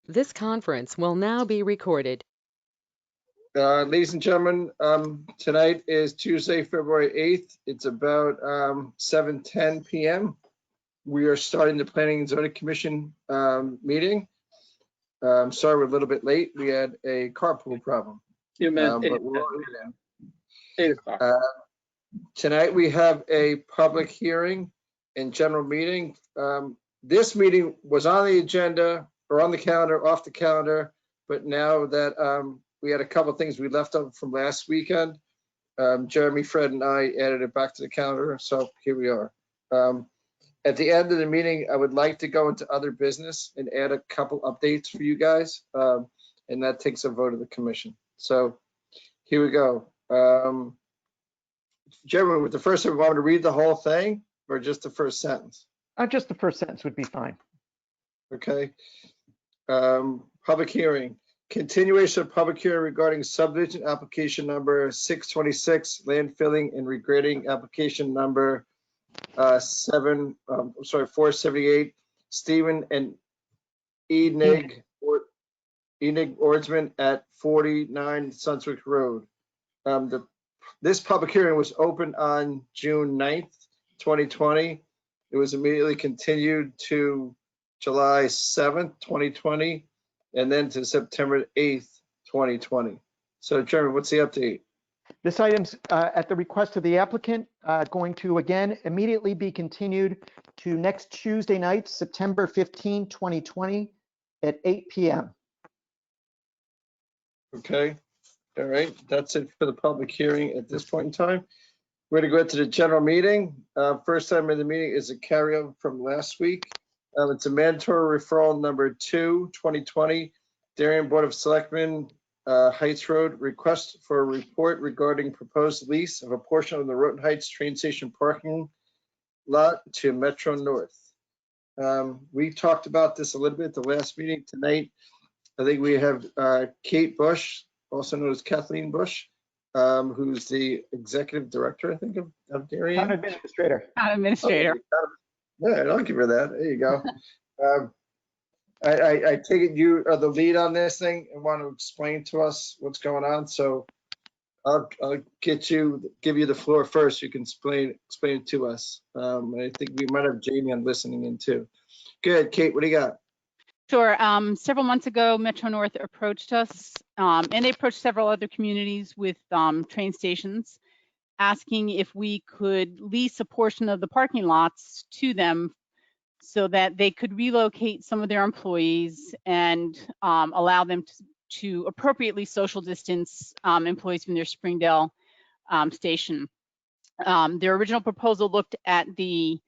This conference will now be recorded. Ladies and gentlemen, tonight is Tuesday, February 8th. It's about 7:10 p.m. We are starting the Planning and Zoning Commission meeting. Sorry we're a little bit late. We had a carpool problem. You meant But we're all here now. 8 o'clock. Tonight we have a public hearing and general meeting. This meeting was on the agenda or on the calendar, off the calendar, but now that we had a couple of things we left up from last weekend, Jeremy, Fred, and I added it back to the calendar, so here we are. At the end of the meeting, I would like to go into other business and add a couple updates for you guys, and that takes a vote of the commission. So here we go. Jeremy, with the first one, we want to read the whole thing or just the first sentence? Just the first sentence would be fine. Okay. Public hearing. Continuation of public hearing regarding subdivision application number 626, land filling and regrading application number 478, Stephen and Enid Oresman at 49 Sunswyck Road. This public hearing was opened on June 9th, 2020. It was immediately continued to July 7th, 2020, and then to September 8th, 2020. So, Chairman, what's the update? This item's at the request of the applicant, going to again immediately be continued to next Tuesday night, September 15, 2020 at 8 p.m. Okay. All right. That's it for the public hearing at this point in time. We're going to go to the general meeting. First time in the meeting is a carryover from last week. It's a mandatory referral number 2, 2020, Darien Board of Selectmen, Heights Road, request for a report regarding proposed lease of a portion of the Roten Heights train station parking lot to Metro North. We talked about this a little bit at the last meeting tonight. I think we have Kate Bush, also known as Kathleen Bush, who's the executive director, I think, of Darien. Town administrator. Town administrator. Yeah, I'll give her that. There you go. I take it you are the lead on this thing and want to explain to us what's going on. So I'll give you the floor first. You can explain it to us. I think we might have Jamie on listening in too. Good, Kate. What do you got? Sure. Several months ago, Metro North approached us, and they approached several other communities with train stations, asking if we could lease a portion of the parking lots to them so that they could relocate some of their employees and allow them to appropriately social distance employees from their Springdale station. Their original proposal looked at the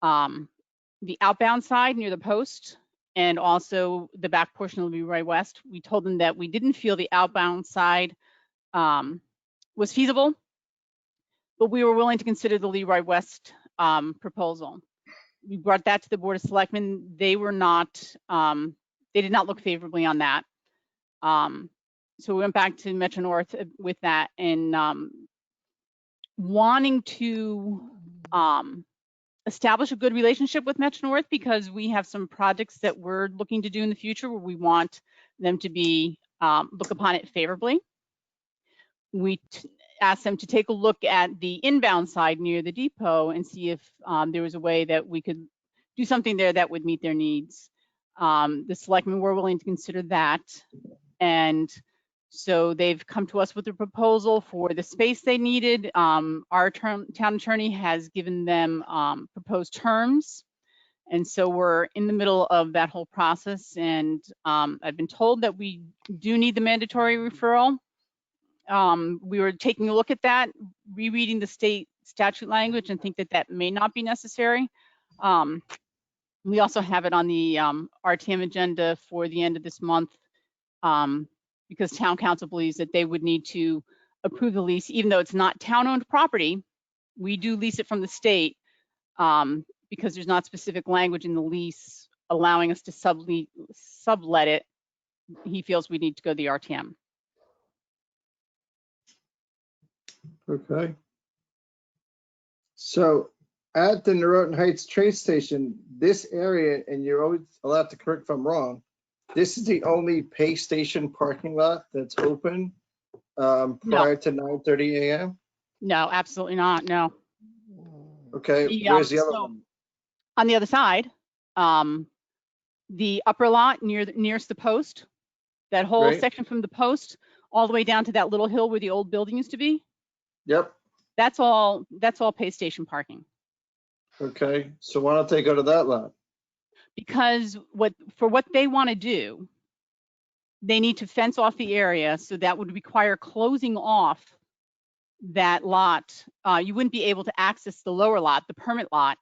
outbound side near the post and also the back portion of Leroy West. We told them that we didn't feel the outbound side was feasible, but we were willing to consider the Leroy West proposal. We brought that to the Board of Selectmen. They were not, they did not look favorably on that. So we went back to Metro North with that and wanting to establish a good relationship with Metro North because we have some projects that we're looking to do in the future where we want them to be look upon it favorably. We asked them to take a look at the inbound side near the depot and see if there was a way that we could do something there that would meet their needs. The selectmen were willing to consider that. And so they've come to us with a proposal for the space they needed. Our town attorney has given them proposed terms. And so we're in the middle of that whole process. And I've been told that we do need the mandatory referral. We were taking a look at that, rereading the state statute language and think that that may not be necessary. We also have it on the RTM agenda for the end of this month because town council believes that they would need to approve the lease, even though it's not town-owned property. We do lease it from the state because there's not specific language in the lease allowing us to sublet it. He feels we need to go to the RTM. Okay. So at the Roten Heights train station, this area, and you're always allowed to correct if I'm wrong, this is the only pay station parking lot that's open prior to 9:30 a.m.? No, absolutely not. No. Okay, The, where's the other so one? on the other side, the upper lot nearest the post, that whole Right. section from the post all the way down to that little hill where the old building used to be, Yep, that's all pay station parking. okay, so why don't they go to that lot? Because what they want to do, they need to fence off the area, so that would require closing off that lot. You wouldn't be able to access the lower lot, the permit lot,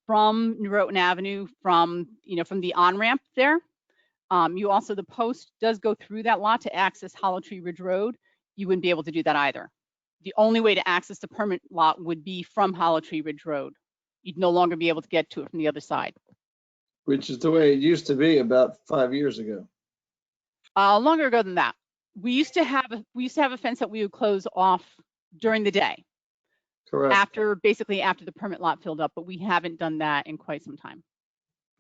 from Norotan Avenue, from the on-ramp there. You also, the post does go through that lot to access Hollow Tree Ridge Road. You wouldn't be able to do that either. The only way to access the permit lot would be from Hollow Tree Ridge Road. You'd no longer be able to get to it from the other side. Which is the way it used to be about 5 years ago. Longer ago than that. We used to have a fence that we would close off during the day, Correct. basically after the permit lot filled up, but we haven't done that in quite some time.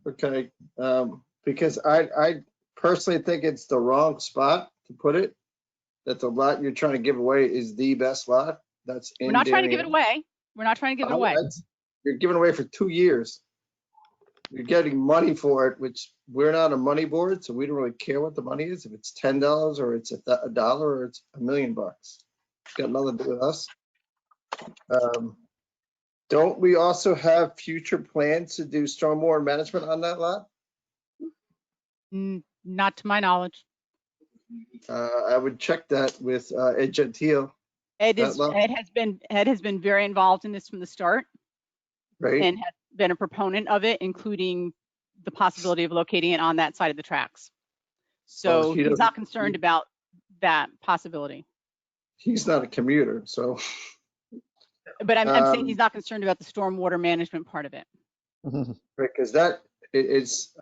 Okay, because I personally think it's the wrong spot to put it, that the lot you're trying to give away is the best lot. That's in We're not trying to give it Darien. away. We're not trying to give it away. You're giving away for 2 years. You're getting money for it, which we're not a money board, so we don't really care what the money is. If it's $10 or it's $1 or it's $1 million, it's got nothing to do with us. Don't we also have future plans to do stormwater management on that lot? Not to my knowledge. I would check that with Ed Gentile. Ed has been very involved in this from the start, Right? and has been a proponent of it, including the possibility of locating it on that side of the tracks. So he's not concerned about that possibility. He's not a commuter, so. But I'm saying he's not concerned about the stormwater management part of it. Because that is,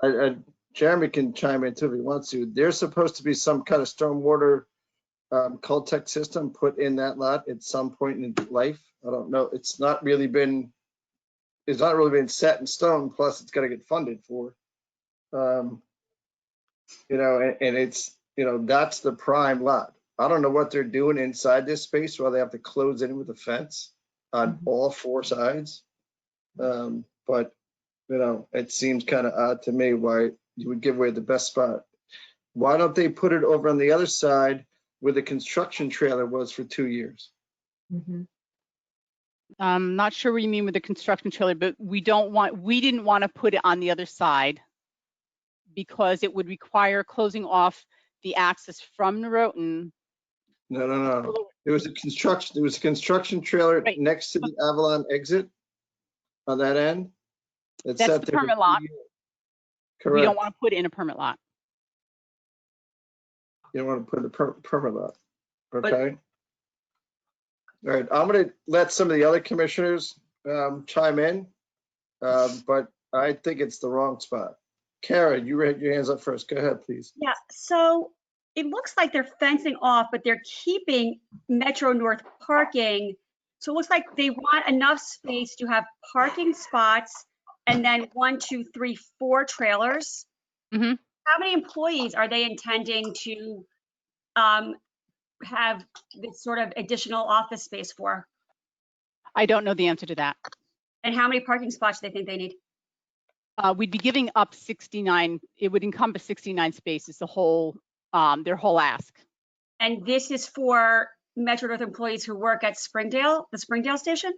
Jeremy can chime in too if he wants to. There's supposed to be some kind of stormwater Cultec system put in that lot at some point in life. I don't know. It's not really been set in stone. Plus, it's got to get funded for. And it's that's the prime lot. I don't know what they're doing inside this space, where they have to close in with a fence on all 4 sides. But it seems kind of odd to me why you would give away the best spot. Why don't they put it over on the other side where the construction trailer was for 2 years? I'm not sure what you mean with the construction trailer, but we didn't want to put it on the other side because it would require closing off the access from Norotan. No. There was a construction trailer Right. next to the Avalon exit on that end. That's the permit lot. Correct. We don't want to put it in a permit lot. You don't want to put the permit lot. Okay. All right. I'm going to let some of the other commissioners chime in, but I think it's the wrong spot. Kara, you had your hands up first. Go ahead, please. Yeah, so it looks like they're fencing off, but they're keeping Metro North parking. So it looks like they want enough space to have parking spots and then 1, 2, 3, 4 trailers. Mm-hmm. How many employees are they intending to have this sort of additional office space for? I don't know the answer to that. And how many parking spots do they think they need? We'd be giving up 69. It would encompass 69 spaces, their whole ask. And this is for Metro North employees who work at Springdale, the Springdale station?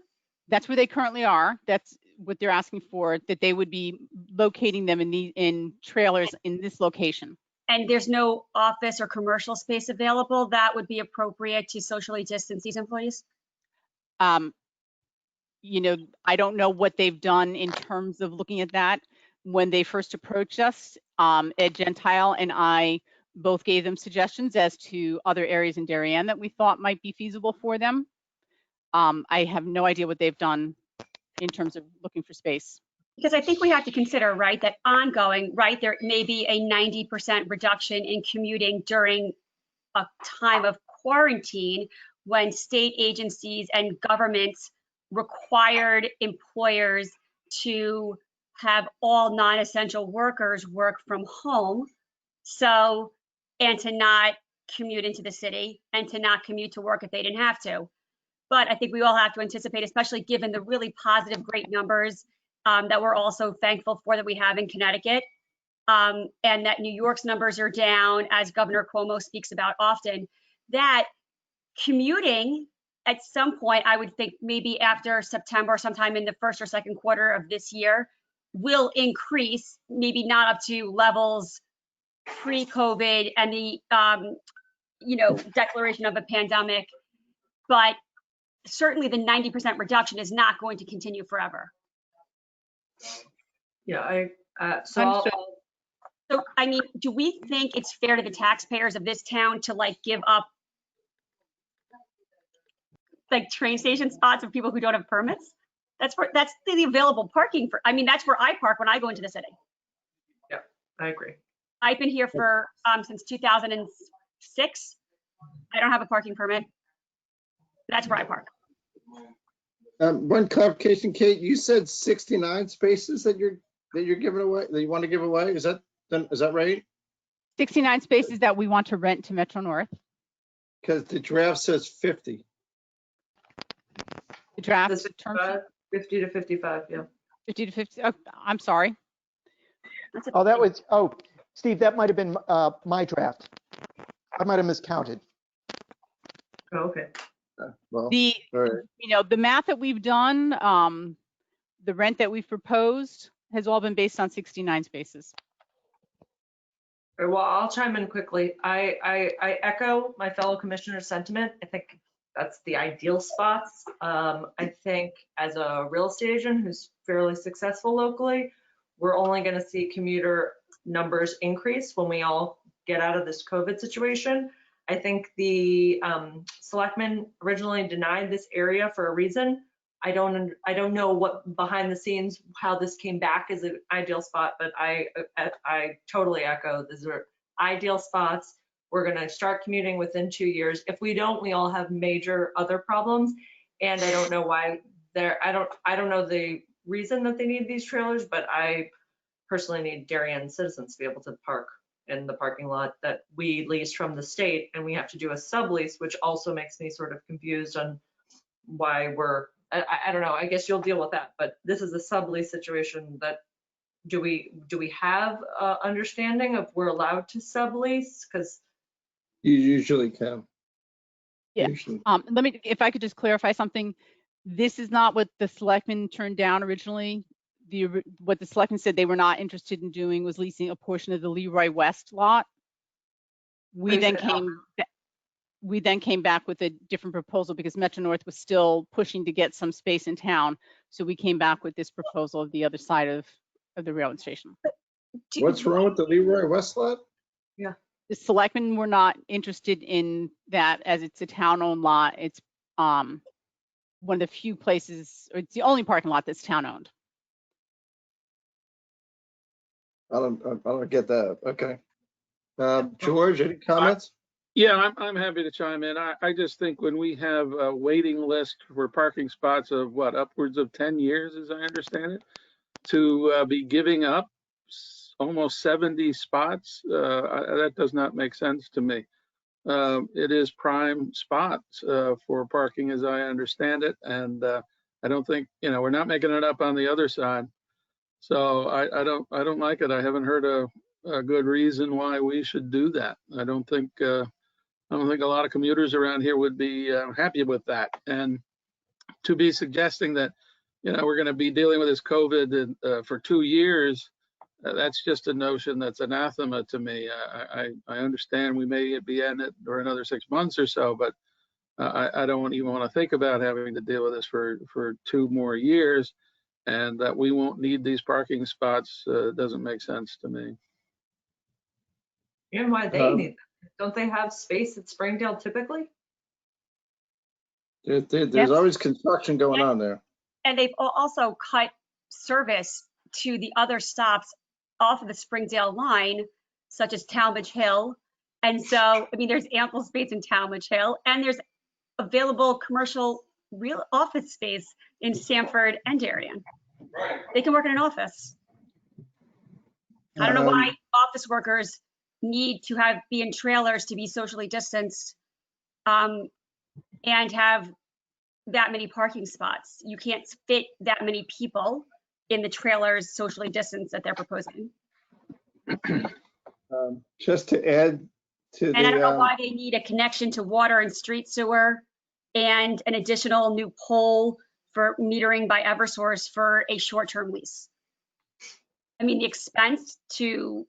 That's where they currently are. That's what they're asking for, that they would be locating them in trailers in this location. And there's no office or commercial space available that would be appropriate to socially distance these employees? I don't know what they've done in terms of looking at that. When they first approached us, Ed Gentile and I both gave them suggestions as to other areas in Darien that we thought might be feasible for them. I have no idea what they've done in terms of looking for space. Because I think we have to consider, right, that ongoing, right, there may be a 90% reduction in commuting during a time of quarantine when state agencies and governments required employers to have all non-essential workers work from home. So, and to not commute into the city and to not commute to work if they didn't have to. But I think we all have to anticipate, especially given the really positive, great numbers that we're also thankful for that we have in Connecticut. And that New York's numbers are down, as Governor Cuomo speaks about often, that commuting at some point, I would think maybe after September, sometime in the first or second quarter of this year, will increase, maybe not up to levels pre-COVID and the, declaration of a pandemic, but certainly the 90% reduction is not going to continue forever. Yeah, So So, I mean, do we think it's fair to the taxpayers of this town to like give up like train station spots of people who don't have permits? That's the available parking for, I mean, that's where I park when I go into the city. I agree. I've been here for, since 2006. I don't have a parking permit. That's where I park. One clarification, Kate, you said 69 spaces that you're giving away, that you want to give away. Is that right? 69 spaces that we want to rent to Metro North. Because the draft says 50. The draft This is term 50 to 55, yeah. 50 to 50. Oh, I'm sorry. Oh, Steve, that might have been my draft. I might have miscounted. Oh, okay. Well, The all right. the math that we've done, the rent that we've proposed has all been based on 69 spaces. All right, well, I'll chime in quickly. I echo my fellow commissioner's sentiment. I think that's the ideal spots. I think as a real estate agent who's fairly successful locally, we're only going to see commuter numbers increase when we all get out of this COVID situation. I think the selectmen originally denied this area for a reason. I don't know what behind the scenes, how this came back as an ideal spot, but I totally echo, these are ideal spots. We're gonna start commuting within 2 years. If we don't, we all have major other problems. And I don't know why I don't know the reason that they need these trailers, but I personally need Darien citizens to be able to park in the parking lot that we lease from the state, and we have to do a sublease, which also makes me sort of confused on why I don't know, I guess you'll deal with that, but this is a sublease situation that do we have understanding of we're allowed to sublease? Because You usually can. Yeah. Usually. If I could just clarify something, this is not what the selectmen turned down originally. What the selectmen said they were not interested in doing was leasing a portion of the Leroy West lot. We then came back with a different proposal because Metro North was still pushing to get some space in town. So we came back with this proposal of the other side of the railroad station. What's wrong with the Leroy West lot? The selectmen were not interested in that as it's a town-owned lot. It's one of the few places, or it's the only parking lot that's town-owned. I don't get that. Okay. George, any comments? Yeah, I'm happy to chime in. I just think when we have a waiting list for parking spots of what, upwards of 10 years, as I understand it, to be giving up almost 70 spots, that does not make sense to me. It is prime spots for parking, as I understand it, and I don't think, we're not making it up on the other side. So I don't like it. I haven't heard a good reason why we should do that. I don't think a lot of commuters around here would be happy with that. And to be suggesting that, we're going to be dealing with this COVID for 2 years, that's just a notion that's anathema to me. I understand we may be in it for another 6 months or so, but I don't even want to think about having to deal with this for 2 more years, and that we won't need these parking spots doesn't make sense to me. And why they need them? Don't they have space at Springdale typically? There's always construction going on there. And they've also cut service to the other stops off of the Springdale line, such as Talmadge Hill. And so, I mean, there's ample space in Talmadge Hill, and there's available commercial real office space in Sanford and Darien. They can work in an office. I don't know why office workers need to be in trailers to be socially distanced and have that many parking spots. You can't fit that many people in the trailers socially distanced that they're proposing. Just to add to And I don't know the, why they need a connection to water and street sewer and an additional new pole for metering by Eversource for a short-term lease. I mean, the expense to,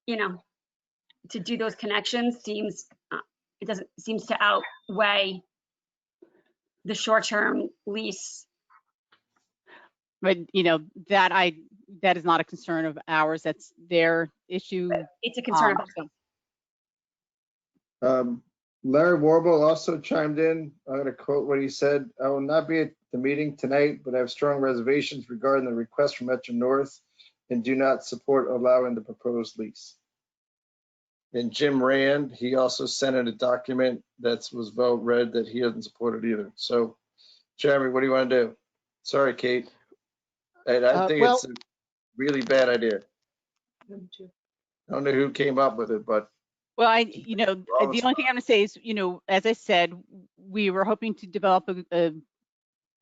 to do those connections seems to outweigh the short-term lease. But that is not a concern of ours. That's their issue. It's a concern. Larry Warble also chimed in. I'm going to quote what he said. I will not be at the meeting tonight, but I have strong reservations regarding the request from Metro North and do not support allowing the proposed lease. And Jim Rand, he also sent in a document that was well read that he doesn't support it either. So, Jeremy, what do you want to do? Sorry, Kate. And I think it's a really bad idea. I don't know who came up with it, but. Well, the only thing I'm going to say is, as I said, we were hoping to develop a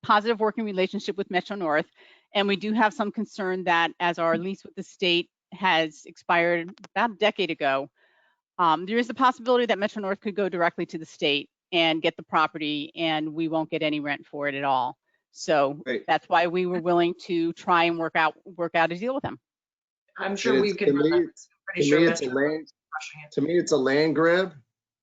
positive working relationship with Metro North, and we do have some concern that as our lease with the state has expired about a decade ago, there is the possibility that Metro North could go directly to the state and get the property, and we won't get any rent for it at all. So That's why we were willing to try and work out a deal with them. I'm sure we could run that. Pretty sure to me, it's a land grab.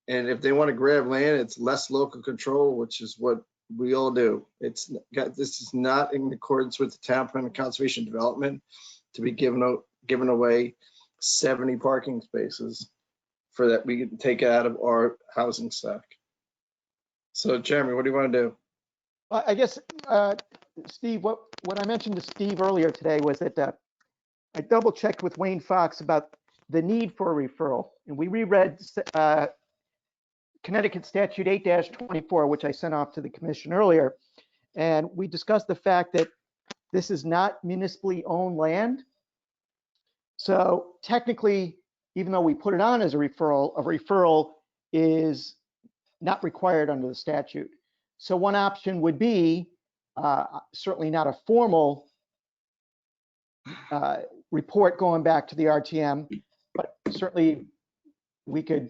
And if they want to grab land, it's less local control, which is what we all do. This is not in accordance with the town plan and conservation development to be given away 70 parking spaces for that we can take out of our housing stock. So Jeremy, what do you want to do? I guess, Steve, what I mentioned to Steve earlier today was that I double checked with Wayne Fox about the need for a referral. And we reread Connecticut Statute 8-24, which I sent off to the commission earlier. And we discussed the fact that this is not municipally owned land. So technically, even though we put it on as a referral is not required under the statute. So one option would be certainly not a formal report going back to the RTM, but certainly we could,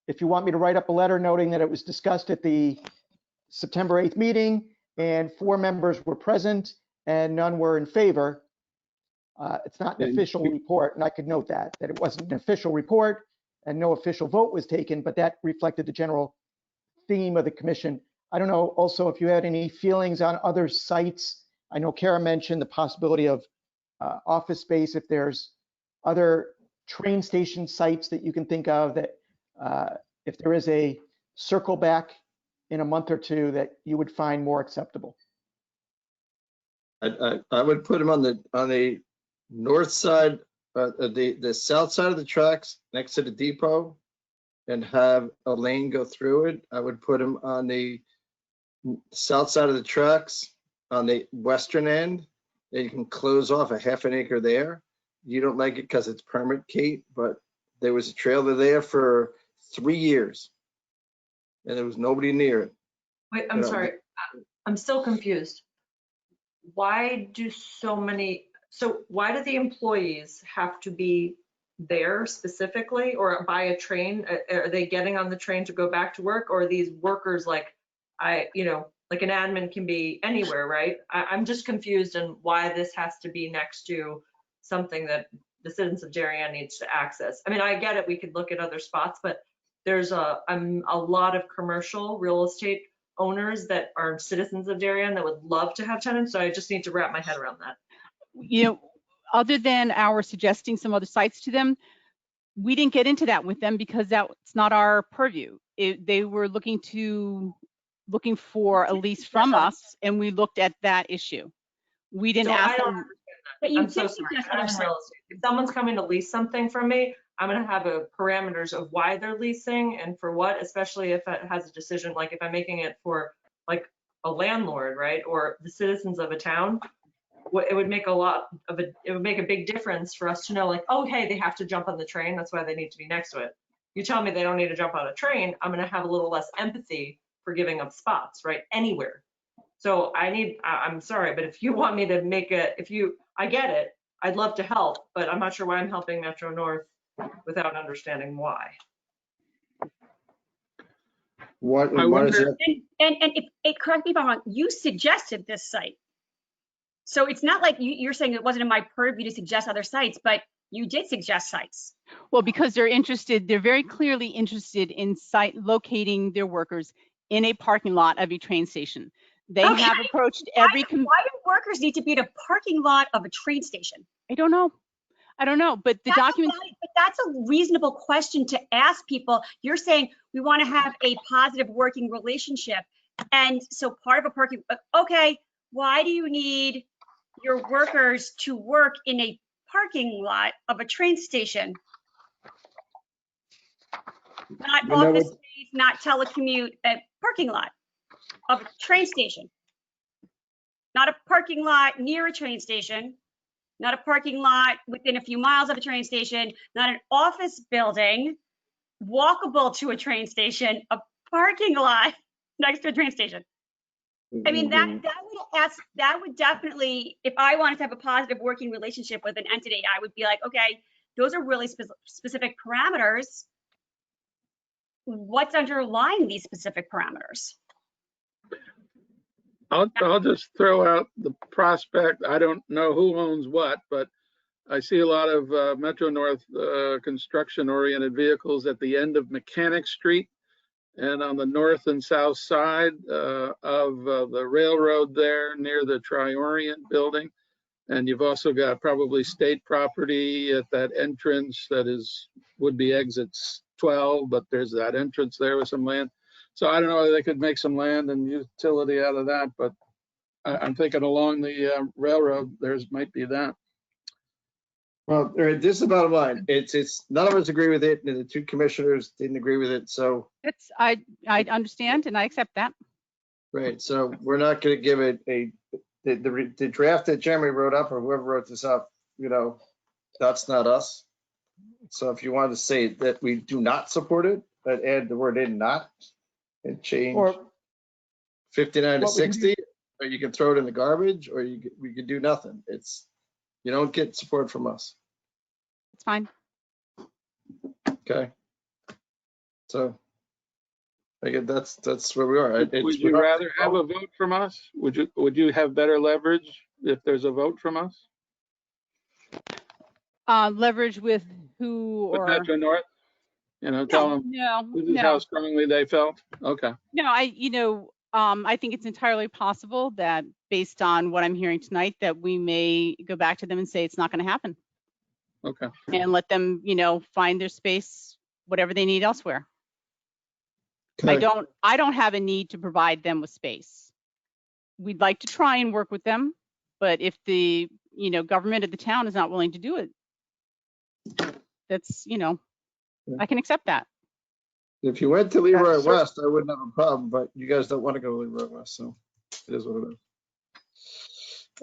if you want me to write up a letter noting that it was discussed at the September 8th meeting and 4 members were present and none were in favor, it's not an official report, and I could note that it wasn't an official report and no official vote was taken, but that reflected the general theme of the commission. I don't know also if you had any feelings on other sites. I know Kara mentioned the possibility of office space, if there's other train station sites that you can think of that if there is a circle back in a month or two that you would find more acceptable. I would put them on the north side, the south side of the tracks next to the depot and have a lane go through it. I would put them on the south side of the tracks on the western end. And you can close off a half an acre there. You don't like it because it's permit, Kate, but there was a trailer there for 3 years and there was nobody near it. Wait, I'm sorry. I'm still confused. Why do why do the employees have to be there specifically or by a train? Are they getting on the train to go back to work, or are these workers like an admin can be anywhere, right? I'm just confused on why this has to be next to something that the citizens of Darien needs to access. I mean, I get it. We could look at other spots, but there's a lot of commercial real estate owners that are citizens of Darien that would love to have tenants. So I just need to wrap my head around that. Other than our suggesting some other sites to them, we didn't get into that with them because that's not our purview. They were looking for a lease from us, and we looked at that issue. We didn't ask them. I'm so sorry. If someone's coming to lease something from me, I'm going to have parameters of why they're leasing and for what, especially if it has a decision, like if I'm making it for like a landlord, right? Or the citizens of a town. it would make it would make a big difference for us to know, like, oh, hey, they have to jump on the train. That's why they need to be next to it. You tell me they don't need to jump on a train, I'm going to have a little less empathy for giving up spots, right? Anywhere. So I'm sorry, but if you want me to make I get it. I'd love to help, but I'm not sure why I'm helping Metro North without understanding why. What I is wonder- it? And correct me if I'm wrong, you suggested this site. So it's not like you're saying it wasn't in my purview to suggest other sites, but you did suggest sites. Well, because they're very clearly interested in locating their workers in a parking lot of a train station. They Okay. have approached Why every. do workers need to be in a parking lot of a train station? I don't know, but the documents. But that's a reasonable question to ask people. You're saying we want to have a positive working relationship. And so part of a parking, okay, why do you need your workers to work in a parking lot of a train station? Not office space, not telecommute, a parking lot of a train station. Not a parking lot near a train station, not a parking lot within a few miles of a train station, not an office building, walkable to a train station, a parking lot next to a train station. I mean, that would definitely, if I wanted to have a positive working relationship with an entity, I would be like, okay, those are really specific parameters. What's underlying these specific parameters? I'll just throw out the prospect. I don't know who owns what, but I see a lot of Metro North construction-oriented vehicles at the end of Mechanic Street and on the north and south side of the railroad there near the Tri-Orient building. And you've also got probably state property at that entrance that would be exits 12, but there's that entrance there with some land. So I don't know whether they could make some land and utility out of that, but I'm thinking along the railroad, might be that. Well, this is the bottom line. It's none of us agree with it, and the two commissioners didn't agree with it. So I understand and I accept that. right. So we're not going to give it the draft that Jeremy wrote up, or whoever wrote this up. That's not us. So if you wanted to say that we do not support it, but add the word "in not" and change 59 to 60, or you can throw it in the garbage, or we could do nothing. You don't get support from us. It's fine. Okay. So I guess that's where we are. Would you rather have a vote from us? Would you have better leverage if there's a vote from us? Leverage with who With or? Metro North? Tell them this is how strongly they felt. Okay. No, I think it's entirely possible that based on what I'm hearing tonight, that we may go back to them and say it's not going to happen. Okay. And let them, find their space, whatever they need elsewhere. Okay. I don't have a need to provide them with space. We'd like to try and work with them, but if the, government of the town is not willing to do it, that's, I can accept that. If you went to Leroy West, I wouldn't have a problem, but you guys don't want to go to Leroy West, so it is what it is.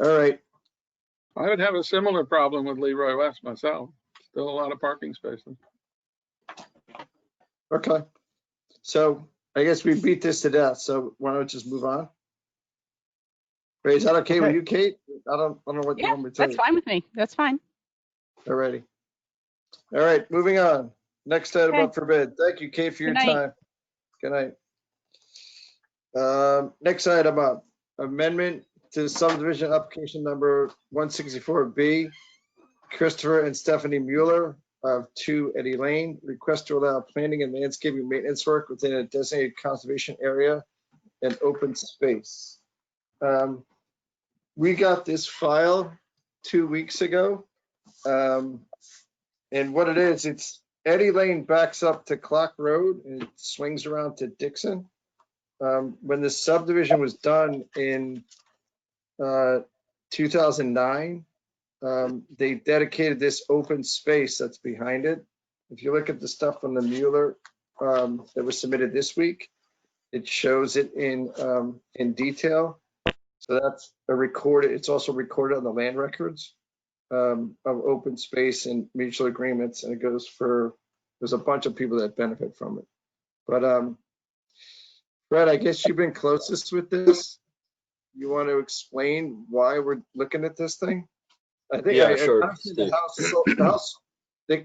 All right. I would have a similar problem with Leroy West myself. Still a lot of parking spaces. Okay. So I guess we beat this to death. So why don't we just move on? Ray, is that okay with you, Kate? I don't know what you want me to tell you. That's fine with me. That's fine. All righty. All right, moving on. Next item up for bid. Thank you, Kate, for your time. Good night. Next item up, amendment to subdivision application number 164B, Christopher and Stephanie Muller of 2 Eddy Lane, request to allow planning and landscaping maintenance work within a designated conservation area and open space. We got this file 2 weeks ago. And what it is, it's Eddy Lane backs up to Clock Road and it swings around to Dixon. When the subdivision was done in 2009, they dedicated this open space that's behind it. If you look at the stuff from the Mueller that was submitted this week, it shows it in detail. So that's a recorded, it's also recorded on the land records of open space and mutual agreements, and it goes for, there's a bunch of people that benefit from it. But Fred, I guess you've been closest with this. You want to explain why we're looking at this thing? I think Yeah, sure. the house,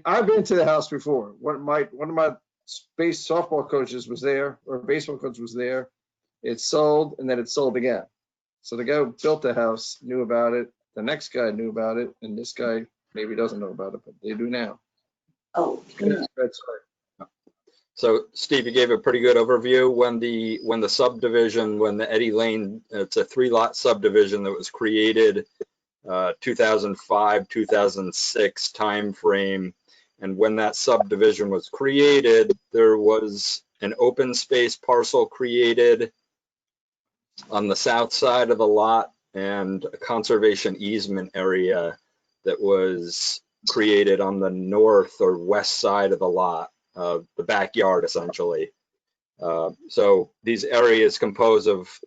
I've been to the house before. One of my space softball coaches was there, or baseball coach was there. It sold, and then it sold again. So the guy who built the house knew about it. The next guy knew about it, and this guy maybe doesn't know about it, but they do now. Oh, That's right. So Steve, you gave a pretty good overview. When the subdivision, when the Eddy Lane, it's a 3-lot subdivision that was created 2005, 2006 timeframe. And when that subdivision was created, there was an open space parcel created on the south side of the lot and a conservation easement area that was created on the north or west side of the lot, the backyard essentially. So these areas compose of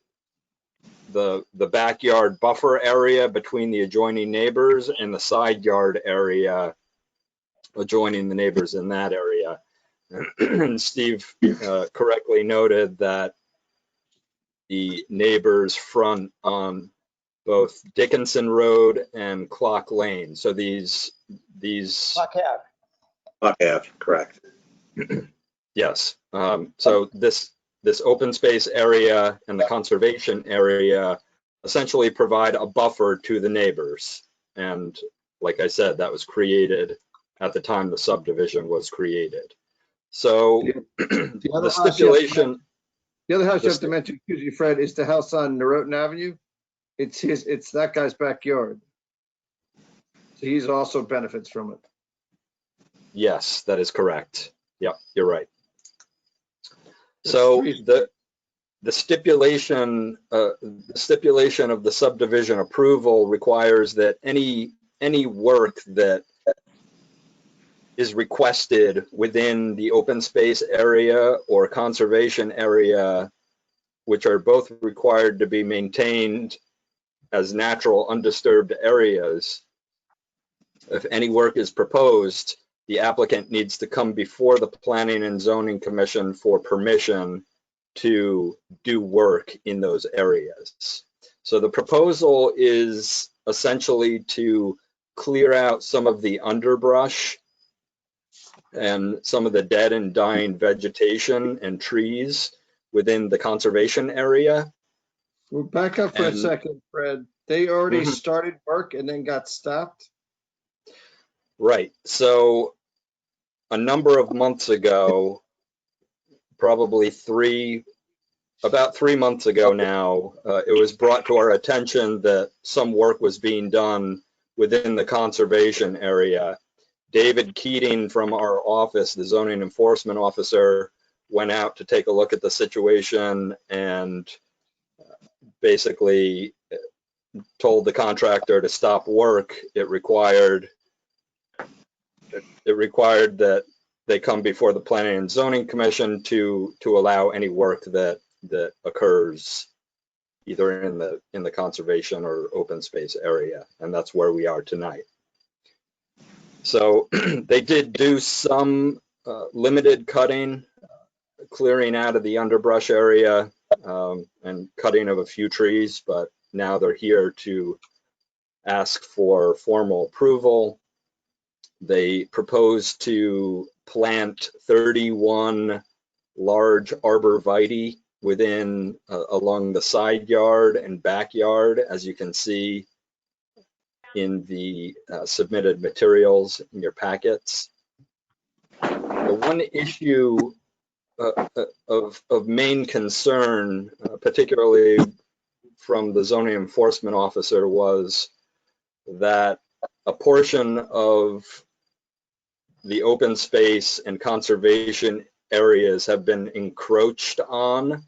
the backyard buffer area between the adjoining neighbors and the side yard area adjoining the neighbors in that area. And Steve correctly noted that the neighbors front on both Dickinson Road and Clock Lane. So these Clock Ave. Clock Ave, correct. yes. So this open space area and the conservation area essentially provide a buffer to the neighbors. And like I said, that was created at the time the subdivision was created. So the stipulation. The other house you have to mention, excuse me, Fred, is the house on Norotan Avenue. It's that guy's backyard. So he's also benefits from it. Yes, that is correct. Yep, you're right. So the stipulation of the subdivision approval requires that any work that is requested within the open space area or conservation area, which are both required to be maintained as natural undisturbed areas. If any work is proposed, the applicant needs to come before the Planning and Zoning Commission for permission to do work in those areas. So the proposal is essentially to clear out some of the underbrush and some of the dead and dying vegetation and trees within the conservation area. We'll back up for a second, Fred. They already started work and then got stopped? Right. So a number of months ago, probably about 3 months ago now, it was brought to our attention that some work was being done within the conservation area. David Keating from our office, the zoning enforcement officer, went out to take a look at the situation and basically told the contractor to stop work. It required that they come before the Planning and Zoning Commission to allow any work that occurs either in the conservation or open space area, and that's where we are tonight. So they did do some limited cutting, clearing out of the underbrush area and cutting of a few trees, but now they're here to ask for formal approval. They propose to plant 31 large arborvitae within along the side yard and backyard, as you can see in the submitted materials in your packets. The one issue of main concern, particularly from the zoning enforcement officer, was that a portion of the open space and conservation areas have been encroached on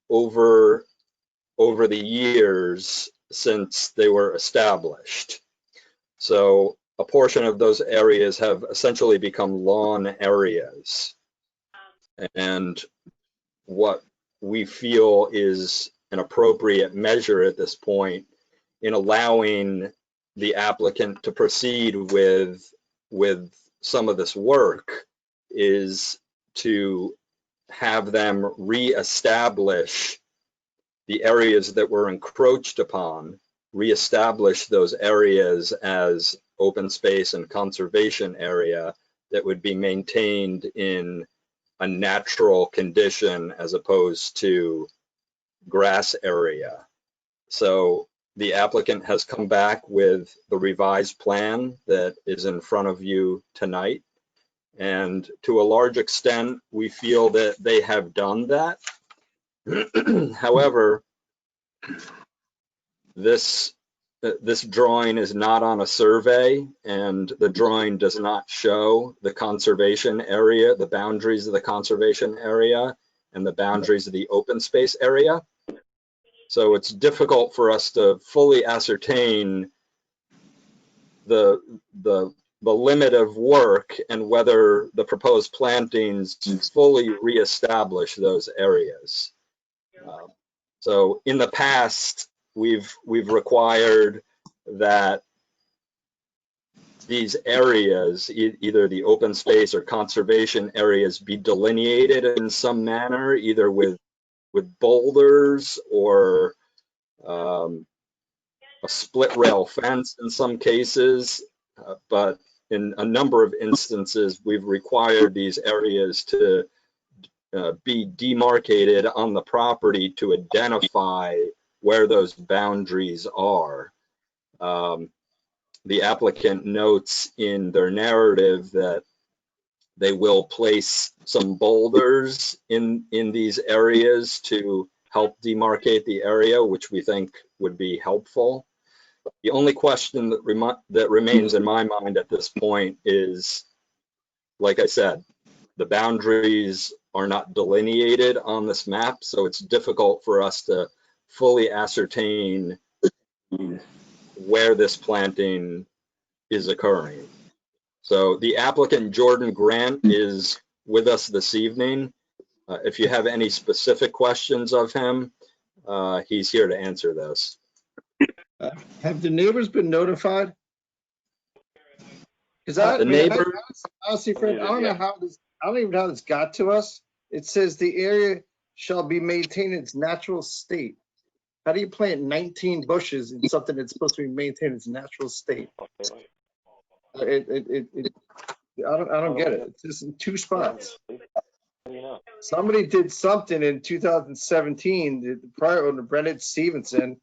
over the years since they were established. So a portion of those areas have essentially become lawn areas. And what we feel is an appropriate measure at this point in allowing the applicant to proceed with some of this work is to have them reestablish the areas that were encroached upon, reestablish those areas as open space and conservation area that would be maintained in a natural condition as opposed to grass area. So the applicant has come back with the revised plan that is in front of you tonight. And to a large extent, we feel that they have done that. However, this drawing is not on a survey, and the drawing does not show the conservation area, the boundaries of the conservation area, and the boundaries of the open space area. So it's difficult for us to fully ascertain the limit of work and whether the proposed plantings fully reestablish those areas. So in the past, we've required that these areas, either the open space or conservation areas, be delineated in some manner, either with boulders or a split rail fence in some cases, but in a number of instances, we've required these areas to be demarcated on the property to identify where those boundaries are. The applicant notes in their narrative that they will place some boulders in these areas to help demarcate the area, which we think would be helpful. The only question that remains in my mind at this point is, like I said, the boundaries are not delineated on this map, so it's difficult for us to fully ascertain where this planting is occurring. So the applicant, Jordan Grant, is with us this evening. If you have any specific questions of him, he's here to answer this. Have the neighbors been notified? Because honestly, Fred, I don't know how this, I don't even know how this got to us. It says the area shall be maintained in its natural state. How do you plant 19 bushes in something that's supposed to be maintained in its natural state? I don't get it. It's just in two spots. Somebody did something in 2017. The prior owner, Brendan Stevenson,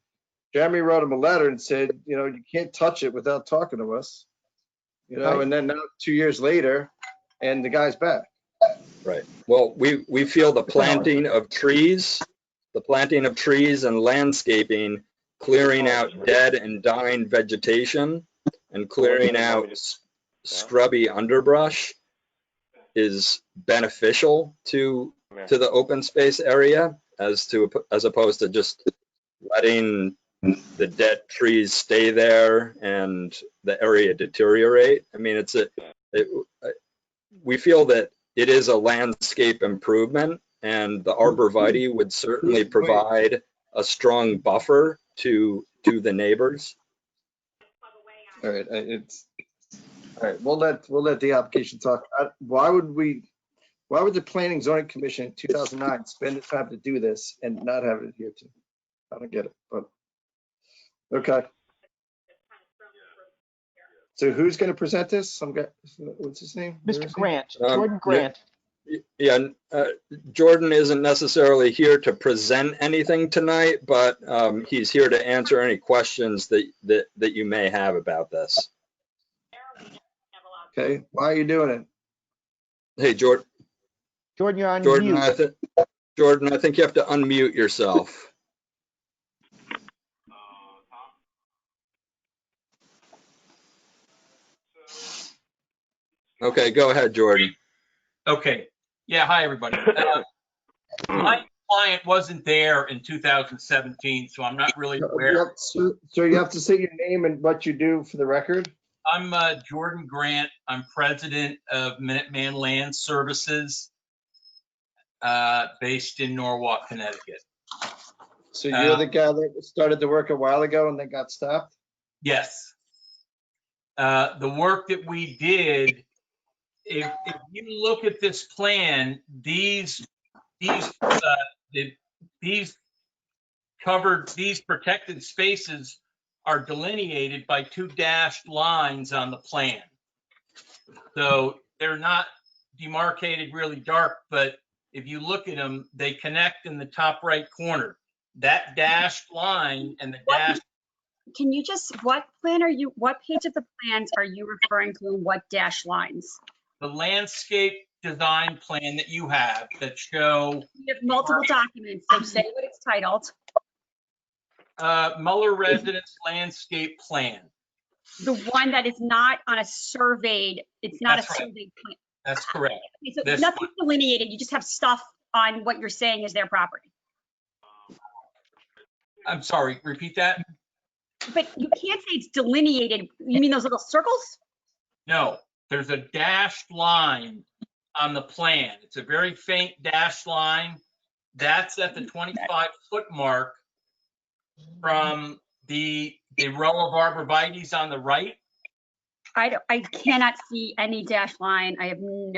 Jeremy wrote him a letter and said, you know, you can't touch it without talking to us. You know, and then now 2 years later, and the guy's back. Right. Well, we feel the planting of trees and landscaping, clearing out dead and dying vegetation, and clearing out scrubby underbrush is beneficial to the open space area, as opposed to just letting the dead trees stay there and the area deteriorate. I mean, we feel that it is a landscape improvement, and the arborvitae would certainly provide a strong buffer to the neighbors. All right, all right. We'll let the application talk. Why would the Planning Zoning Commission in 2009 spend the time to do this and not have it adhered to? I don't get it, but okay. So who's going to present this? Some guy. What's his name? Mr. Grant, Jordan Grant. Yeah, Jordan isn't necessarily here to present anything tonight, but he's here to answer any questions that you may have about this. Okay, why are you doing it? Hey, Jordan. Jordan, you're on mute. Jordan, I think you have to unmute yourself. Okay, go ahead, Jordan. Okay. Yeah, hi, everybody. My client wasn't there in 2017, so I'm not really aware. So you have to say your name and what you do for the record. I'm Jordan Grant. I'm president of Minuteman Land Services, based in Norwalk, Connecticut. So you're the guy that started the work a while ago and then got stopped? Yes. The work that we did, if you look at this plan, these protected spaces are delineated by 2 dashed lines on the plan. So they're not demarcated really dark, but if you look at them, they connect in the top right corner. That dashed line and the dash. Can you just, what page of the plans are you referring to and what dash lines? The landscape design plan that you have that show. You have multiple documents, so say what it's titled. Muller Residence Landscape Plan. The one that is not on a surveyed, it's not That's a right. surveyed plan. That's correct. Okay, so This nothing's one. delineated, you just have stuff on what you're saying is their property. I'm sorry, repeat that? But you can't say it's delineated. You mean those little circles? No, there's a dashed line on the plan. It's a very faint dashed line. That's at the 25-foot mark from the row of arborvitaes on the right. I cannot see any dash line. I do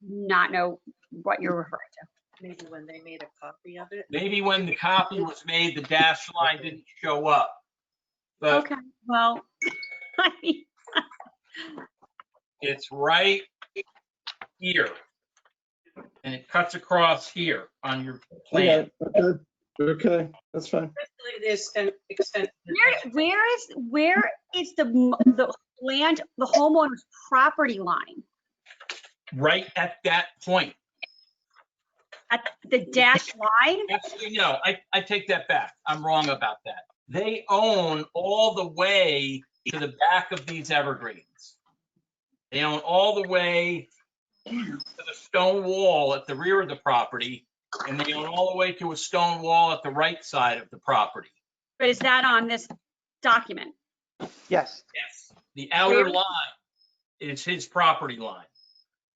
not know what you're referring to. Maybe when they made a copy of it. Maybe when the copy was made, the dashed line didn't show up. But Okay, well, I mean, it's right here. And it cuts across here on your plan. Okay, that's fine. Basically, there's an extent. where is the land, the homeowner's property line? Right at that point. At the dash line? Actually, no, I take that back. I'm wrong about that. They own all the way to the back of these evergreens. They own all the way to the stone wall at the rear of the property, and they own all the way to a stone wall at the right side of the property. But is that on this document? Yes. Yes. The outer Where- line is his property line.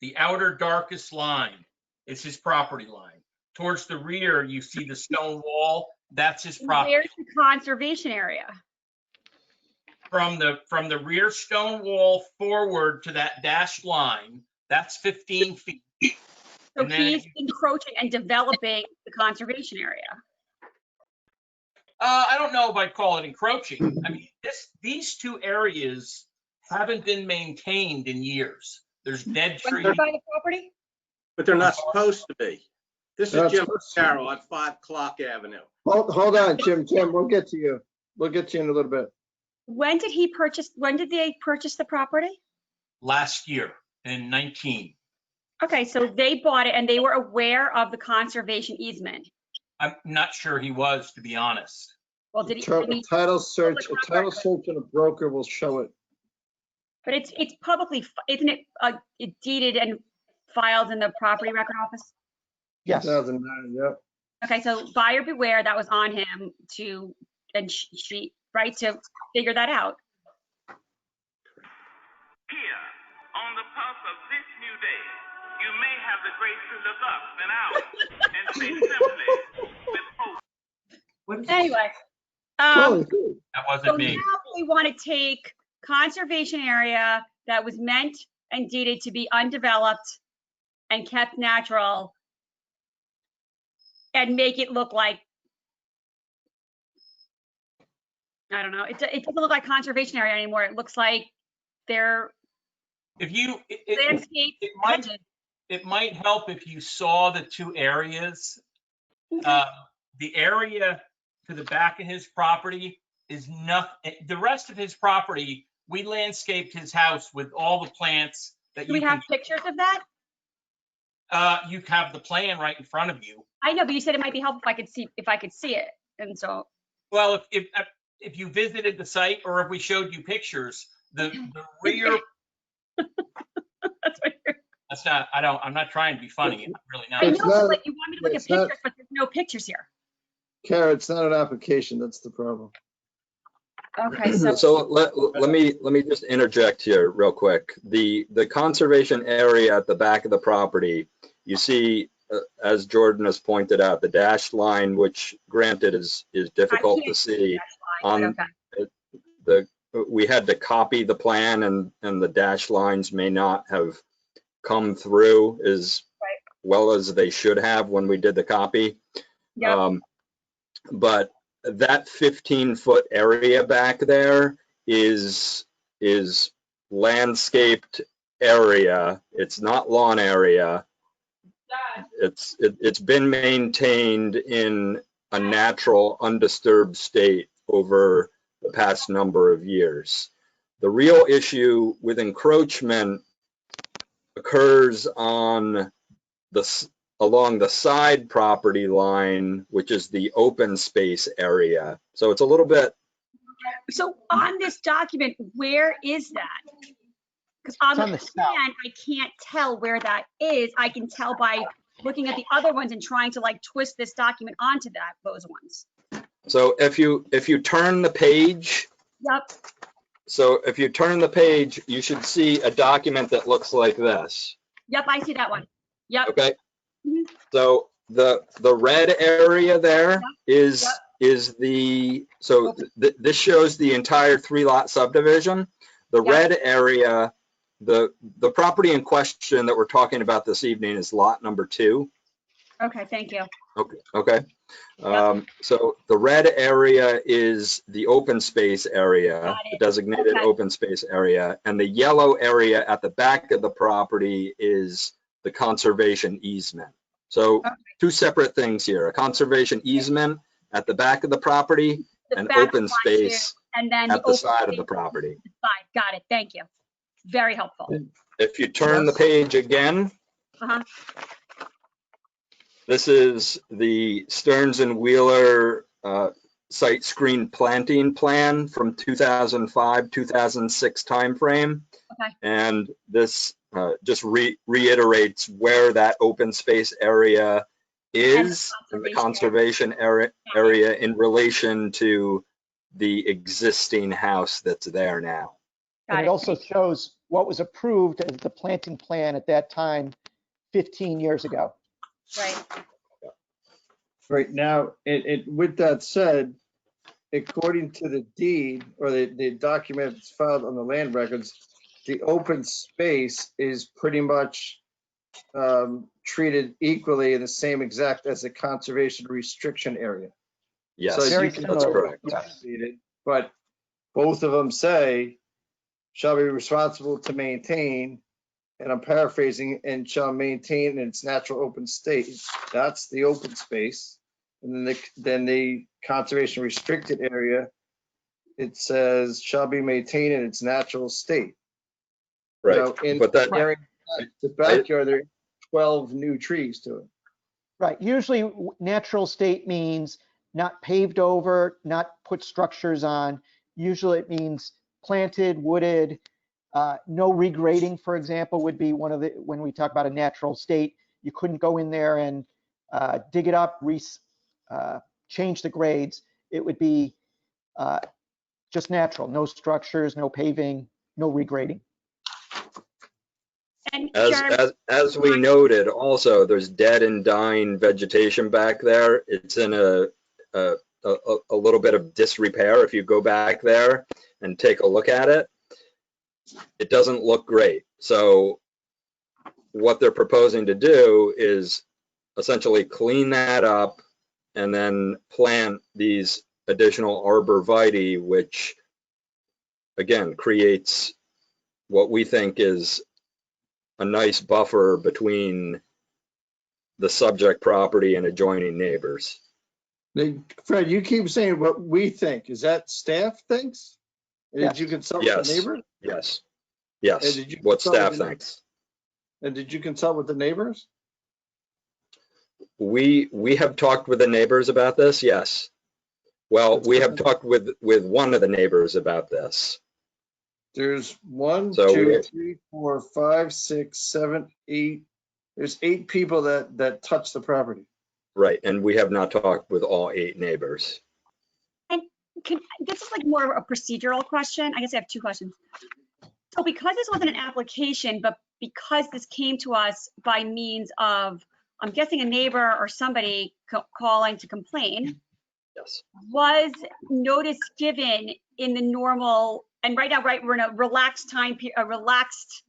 The outer darkest line is his property line. Towards the rear, you see the stone wall. That's his property. Where's the conservation area? From the rear stone wall forward to that dashed line, that's 15 feet. So And then he's encroaching and developing the conservation area. I don't know if I'd call it encroaching. I mean, these two areas haven't been maintained in years. There's dead When trees. you buy the property? But they're not supposed to be. This They're is not Jim supposed to. Carroll on 5 Clock Avenue. Hold on, Jim, we'll get to you. We'll get to you in a little bit. When did they purchase the property? Last year in 19. Okay, so they bought it and they were aware of the conservation easement. I'm not sure he was, to be honest. Well, did he? A title search and a broker will show it. But it's publicly, isn't it deeded and filed in the property record office? Yes. 2009, yep. Okay, so buyer beware, that was on him to, and she, right, to figure that out. Here, on the pulse of this new day, you may have the grace to look up and out and say simply, with hope. Anyway. Totally good. That So wasn't me. now we want to take conservation area that was meant and deeded to be undeveloped and kept natural and make it look like, I don't know, it doesn't look like conservation area anymore. It looks like they're If you, landscape hedges. it might help if you saw the two areas. The area to the back of his property is nothing. The rest of his property, we landscaped his house with all the plants that Do you we have pictures of that? you have the plan right in front of you. I know, but you said it might be helpful if I could see it. And so, Well, if you visited the site or if we showed you pictures, the rear. that's what you're, That's not. I'm not trying to be funny. I'm really not. I It's know, not- but you want me to look at it's not- pictures, but there's no pictures here. Kara, it's not an application, that's the problem. Okay, so So let me just interject here real quick. The conservation area at the back of the property, you see as Jordan has pointed out, the dashed line, which granted is difficult to see on we had to copy the plan, and the dashed lines may not have come through as well as they should have when we did the copy. But that 15-foot area back there is landscaped area. It's not lawn area. It's been maintained in a natural, undisturbed state over the past number of years. The real issue with encroachment occurs on along the side property line, which is the open space area. So it's a little bit. So on this document, where is that? Because on the plan, I can't tell where that is. I can tell by looking at the other ones and trying to like twist this document onto those ones. So if you turn the page. Yep. So if you turn the page, you should see a document that looks like this. Yep, I see that one. Yep. Okay. So the red area there is the, so this shows the entire 3-lot subdivision. The red area, the property in question that we're talking about this evening is lot number 2. Okay, thank you. Okay. So the red area is the open space area, the designated open space area, and the yellow area at the back of the property is the conservation easement. So 2 separate things here, a conservation easement at the back of the property and open space and then at the side of the property. Got it, thank you. Very helpful. If you turn the page again, this is the Stearns and Wheeler site screen planting plan from 2005-2006 timeframe. And this just reiterates where that open space area is in the conservation area in relation to the existing house that's there now. And it also shows what was approved as the planting plan at that time 15 years ago. Right. Right now, with that said, according to the deed or the document that's filed on the land records, the open space is pretty much treated equally in the same exact as the conservation restriction area. Yes, so that's correct. But both of them say, shall be responsible to maintain, and I'm paraphrasing, and shall maintain in its natural open state. That's the open space. And then the conservation restricted area, it says shall be maintained in its natural state. Right. You know, in but that area, the backyard, there are 12 new trees to it. Right. Usually natural state means not paved over, not put structures on. Usually it means planted, wooded, no regrading, for example, would be one of the, when we talk about a natural state, you couldn't go in there and dig it up, change the grades. It would be just natural, no structures, no paving, no regrading. And as we noted, also there's dead and dying vegetation back there. It's in a little bit of disrepair. If you go back there and take a look at it, it doesn't look great. So what they're proposing to do is essentially clean that up and then plant these additional arborvitae, which again creates what we think is a nice buffer between the subject property and adjoining neighbors. Fred, you keep saying what we think. Is that staff thinks? Did you consult with the neighbors? Yes. Yes. What staff thinks. And did you consult with the neighbors? We have talked with the neighbors about this. Yes. Well, we have talked with one of the neighbors about this. There's 1, 2, 3, 4, 5, 6, 7, 8. There's 8 people that touch the property. Right, and we have not talked with all 8 neighbors. And this is like more of a procedural question. I guess I have 2 questions. So because this wasn't an application, but because this came to us by means of I'm guessing a neighbor or somebody calling to complain. Yes. Was notice given in the normal, and right now, right, we're in a relaxed a relaxed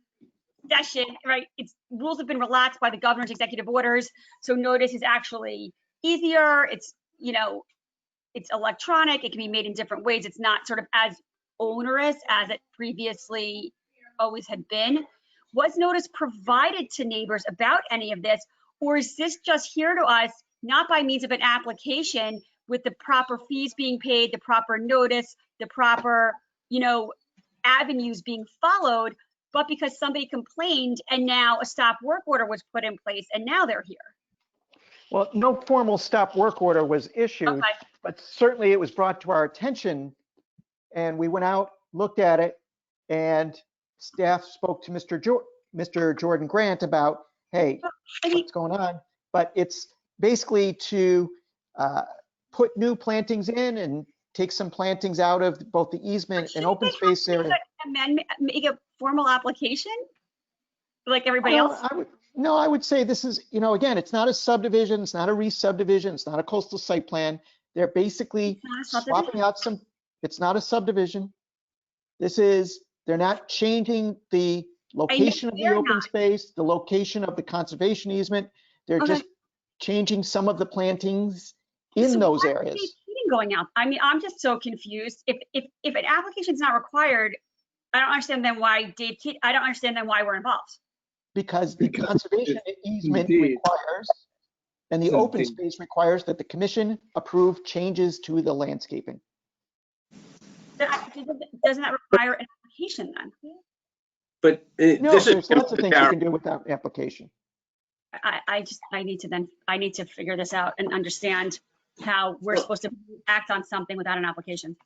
session, right? Rules have been relaxed by the governor's executive orders. So notice is actually easier. It's, it's electronic. It can be made in different ways. It's not sort of as onerous as it previously always had been. Was notice provided to neighbors about any of this, or is this just here to us, not by means of an application with the proper fees being paid, the proper notice, the proper, avenues being followed, but because somebody complained and now a stop work order was put in place and now they're here? Well, no formal stop work order was issued, Okay. but certainly it was brought to our attention and we went out, looked at it, and staff spoke to Mr. Jordan Grant about, hey, what's going on? But it's basically to put new plantings in and take some plantings out of both the easement and open space area. Amendment, make a formal application like everybody else? I would say this is, again, it's not a subdivision, it's not a re-subdivision, it's not a coastal site plan. They're basically swapping out some, it's not a subdivision. They're not changing the location of the open space, the location of the conservation easement. They're just changing some of the plantings in those areas. Going out. I mean, I'm just so confused. If an application is not required, I don't understand then why I don't understand then why we're involved. Because the conservation easement requires, and the open space requires that the commission approve changes to the landscaping. Doesn't that require an application then? But No, there's lots of things you can do without application. I need to figure this out and understand how we're supposed to act on something without an application.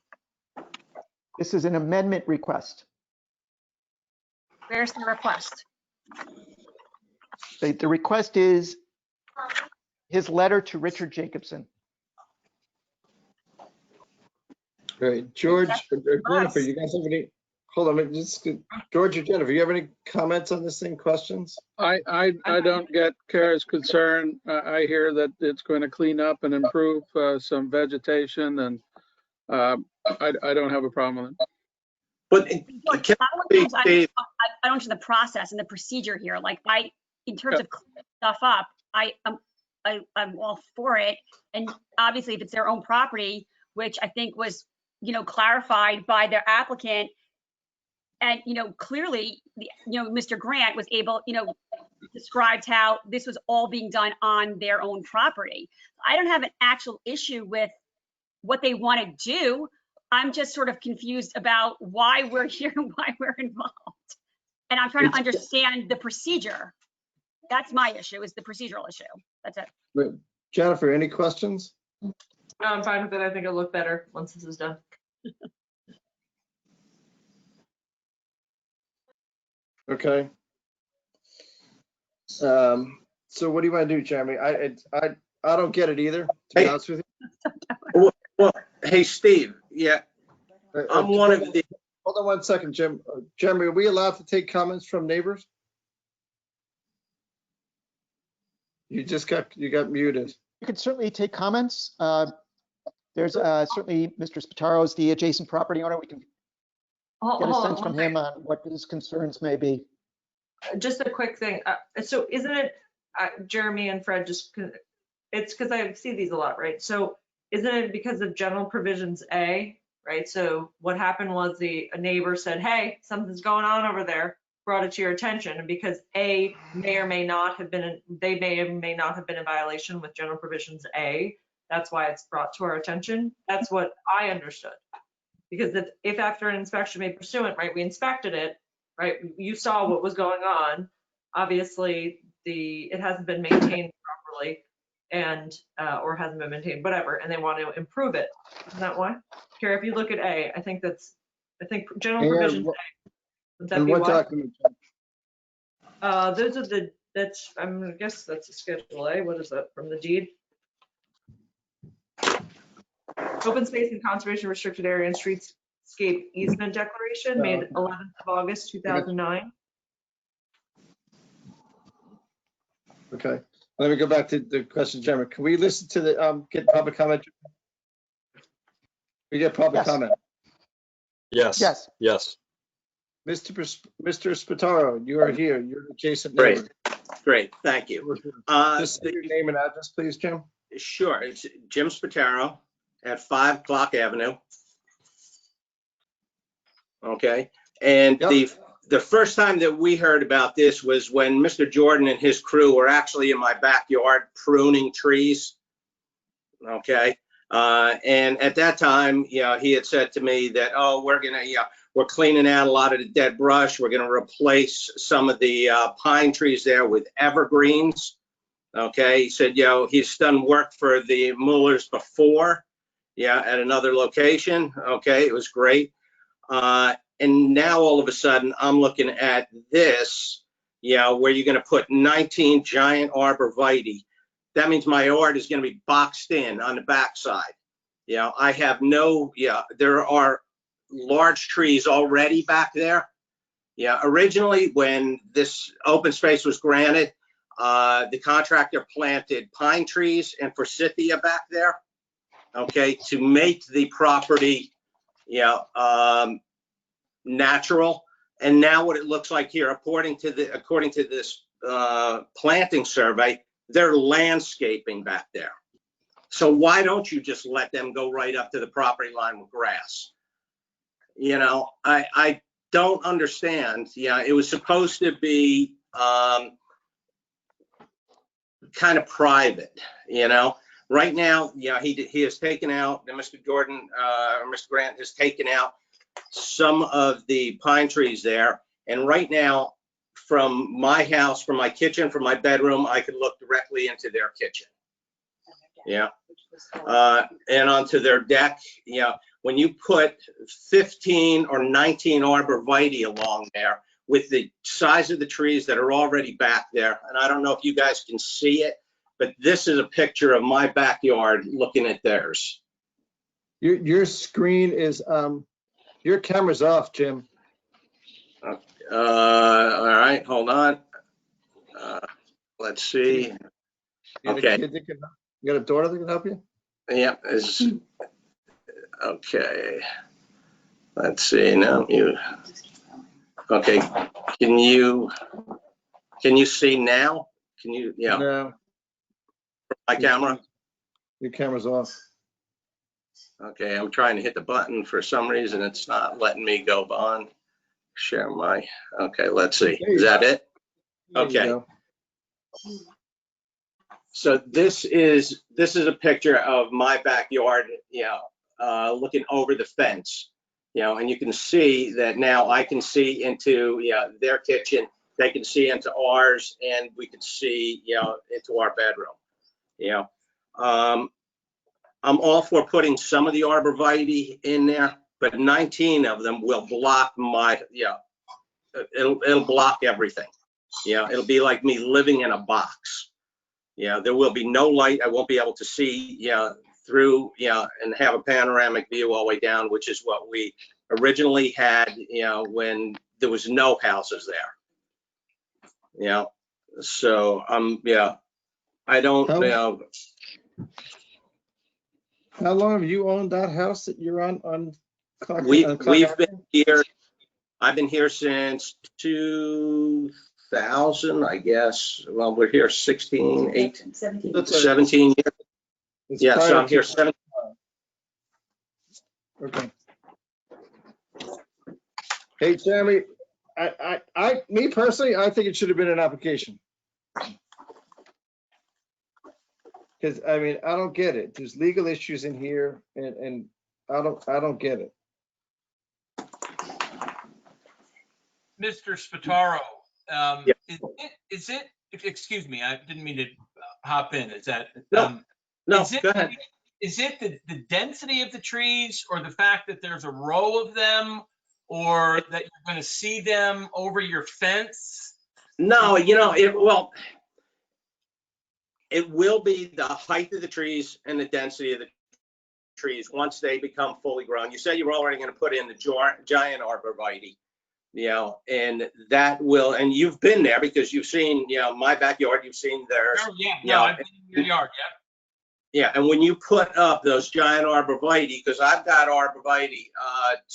This is an amendment request. Where's the request? The request is his letter to Richard Jacobson. All right, George, Jennifer, you guys have any, hold on, George or Jennifer, you have any comments on this thing, questions? I don't get Kara's concern. I hear that it's going to clean up and improve some vegetation, and I don't have a problem with it. But I don't understand the process and the procedure here. Like in terms of cleaning stuff up, I'm all for it. And obviously if it's their own property, which I think was, clarified by their applicant, and, clearly, Mr. Grant was able, described how this was all being done on their own property. I don't have an actual issue with what they want to do. I'm just sort of confused about why we're here and why we're involved. And I'm trying to understand the procedure. That's my issue, is the procedural issue. That's it. Wait, Jennifer, any questions? I'm fine with it. I think it'll look better once this is done. Okay. So what do you want to do, Jeremy? I don't get it either, to be honest with you. Well, hey, Steve, yeah, I'm one of the. Hold on one second, Jim. Jeremy, are we allowed to take comments from neighbors? You got muted. You could certainly take comments. There's certainly Mr. Spataro is the adjacent property owner. We can get a sense from him on what his concerns may be. Just a quick thing. So isn't it, Jeremy and Fred, it's because I see these a lot, right? So isn't it because of general provisions A, right? So what happened was a neighbor said, hey, something's going on over there, brought it to your attention. And because A may or may not have been, they may or may not have been in violation with general provisions A, that's why it's brought to our attention. That's what I understood. Because if after an inspection made pursuant, right, we inspected it, right, you saw what was going on. Obviously, it hasn't been maintained properly, and or hasn't been maintained, whatever, and they want to improve it. Isn't that why? Kara, if you look at A, I think general provisions A. Would that be what why? document? Those are I guess that's a Schedule A. What is that from the deed? Open space and conservation restricted area and streetscape easement declaration made 11th of August, 2009. Okay. Let me go back to the question, Chairman. Can we listen to the, get public comment? We get public Yes. comment. Yes. Yes. Yes. Mr. Spataro, you are here. You're adjacent Great. neighbor. Great, thank you. Just say your name and address, please, Jim. Sure, it's Jim Spataro at 5 Clock Avenue. Okay, and Yep. the first time that we heard about this was when Mr. Jordan and his crew were actually in my backyard pruning trees. Okay, and at that time, he had said to me that, oh, we're cleaning out a lot of the dead brush. We're gonna replace some of the pine trees there with evergreens. Okay, he said, he's done work for the Mullers before, at another location. Okay, it was great. And now all of a sudden I'm looking at this, where you're going to put 19 giant arborvitae. That means my yard is going to be boxed in on the backside. I have there are large trees already back there. Originally when this open space was granted, the contractor planted pine trees and forsythia back there, okay, to make the property, natural. And now what it looks like here, according to this planting survey, they're landscaping back there. So why don't you just let them go right up to the property line with grass? I don't understand. It was supposed to be kind of private, Right now, he has taken out, Mr. Jordan or Mr. Grant has taken out some of the pine trees there. And right now, from my house, from my kitchen, from my bedroom, I could look directly into their kitchen. And onto their deck. When you put 15 or 19 arborvitae along there with the size of the trees that are already back there, and I don't know if you guys can see it, but this is a picture of my backyard looking at theirs. Your screen is, your camera's off, Jim. All right, hold on. Let's see. Okay. You got a daughter that can help you? Yeah. Okay. Let's see now. Okay. Can you see now? Can you? Yeah. No. My camera. Your camera's off. Okay, I'm trying to hit the button for some reason. It's not letting me go on. Share my. Okay, let's see. Is that it? Okay. So this is a picture of my backyard, looking over the fence, and you can see that now I can see into their kitchen. They can see into ours, and we can see into our bedroom. I'm all for putting some of the arborvitae in there, but 19 of them will block my, it'll block everything. It'll be like me living in a box. There will be no light. I won't be able to see, through, and have a panoramic view all the way down, which is what we originally had, when there was no houses there. So, I don't, How long have you owned that house that you're on? We've been here. I've been here since 2000, I guess. Well, we're here 17 years. Yeah, so I'm here 17. Okay. Hey, Jeremy, me personally, I think it should have been an application. Because I mean, I don't get it. There's legal issues in here, and I don't get it. Mr. Spataro, is it, excuse me, I didn't mean to hop in. Is that, no, go ahead. Is it the density of the trees, or the fact that there's a row of them, or that you're going to see them over your fence? No, it will be the height of the trees and the density of the trees once they become fully grown. You said you were already going to put in the giant arborvitae. and that will, and you've been there because you've seen, my backyard, you've seen theirs. Oh, yeah, no, I've been in your yard, yeah. Yeah, and when you put up those giant arborvitae, because I've got arborvitae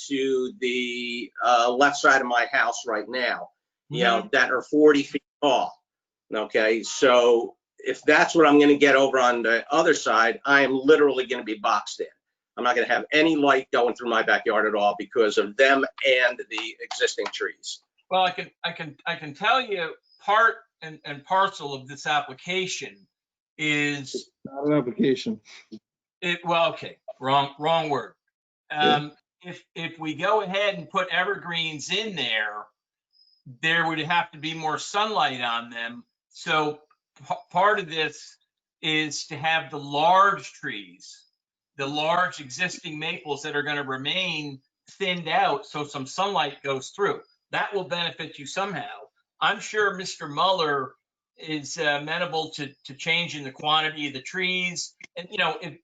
to the left side of my house right now, that are 40 feet tall. Okay, so if that's what I'm going to get over on the other side, I am literally going to be boxed in. I'm not going to have any light going through my backyard at all because of them and the existing trees. Well, I can tell you part and parcel of this application is Not an application. well, okay, wrong word. If we go ahead and put evergreens in there would have to be more sunlight on them. So part of this is to have the large trees, the large existing maples that are going to remain thinned out so some sunlight goes through. That will benefit you somehow. I'm sure Mr. Muller is amenable to changing the quantity of the trees. And,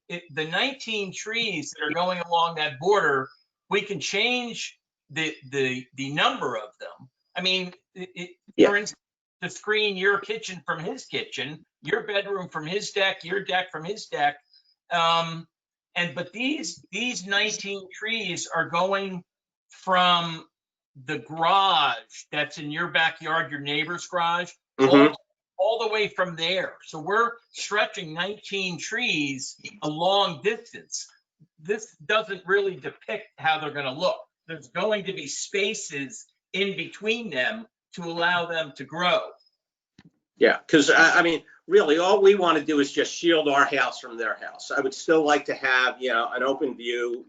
if the 19 trees that are going along that border, we can change the number of them. I mean, for instance, to screen your kitchen from his kitchen, your bedroom from his deck, your deck from his deck. But these 19 trees are going from the garage that's in your backyard, your neighbor's garage, all the way from there. So we're stretching 19 trees a long distance. This doesn't really depict how they're going to look. There's going to be spaces in between them to allow them to grow. Yeah, because I mean, really, all we want to do is just shield our house from their house. I would still like to have, an open view,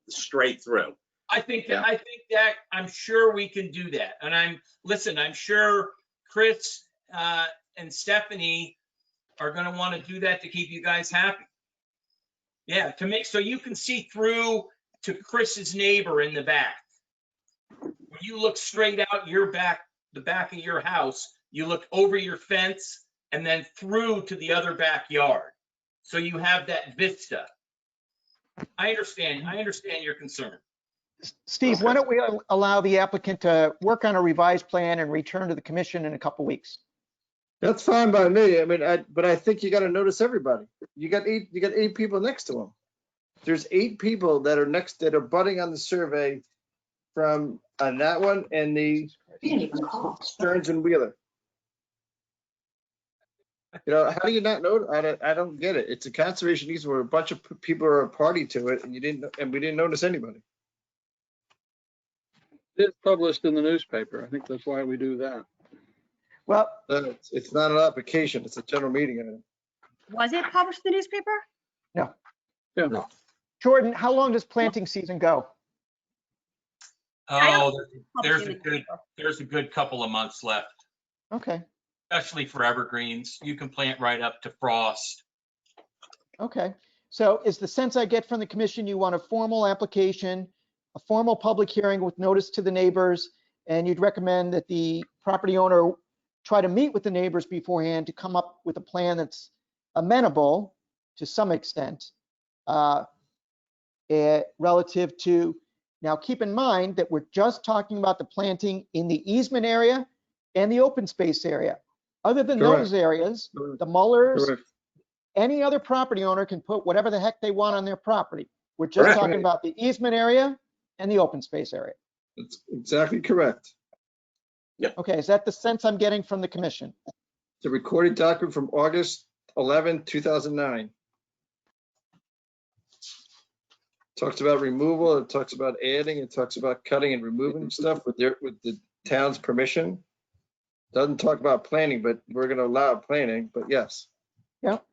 straight through. I think that I'm sure we can do that. And I'm sure Chris and Stephanie are going to want to do that to keep you guys happy. Yeah, to make so you can see through to Chris's neighbor in the back. When you look straight out the back of your house, you look over your fence and then through to the other backyard. So you have that vista. I understand your concern. Steve, why don't we allow the applicant to work on a revised plan and return to the commission in a couple weeks? That's fine by me. I mean, but I think you got to notice everybody. You got eight people next to him. There's 8 people that are butting on the survey from on that one and the Stearns and Wheeler. How do you not know? I don't get it. It's a conservation easement where a bunch of people are a party to it, and we didn't notice anybody. It's published in the newspaper. I think that's why we do that. Well, it's not an application. It's a general meeting. Was it published in the newspaper? no. Yeah. No. Jordan, how long does planting season go? Oh, there's a good couple of months left, Okay. especially for evergreens. You can plant right up to frost. Okay. So is the sense I get from the commission, you want a formal application, a formal public hearing with notice to the neighbors, and you'd recommend that the property owner try to meet with the neighbors beforehand to come up with a plan that's amenable to some extent relative to, now keep in mind that we're just talking about the planting in the easement area and the open space area. Other than those areas, the Mullers, any other property owner can put whatever the heck they want on their property. We're just talking about the easement area and the open space area. That's exactly correct. Okay, is that the sense I'm getting from the commission? It's a recorded document from August 11, 2009. Talks about removal, it talks about adding, it talks about cutting and removing stuff with the town's permission. Doesn't talk about planning, but we're going to allow planning, but yes. Yep.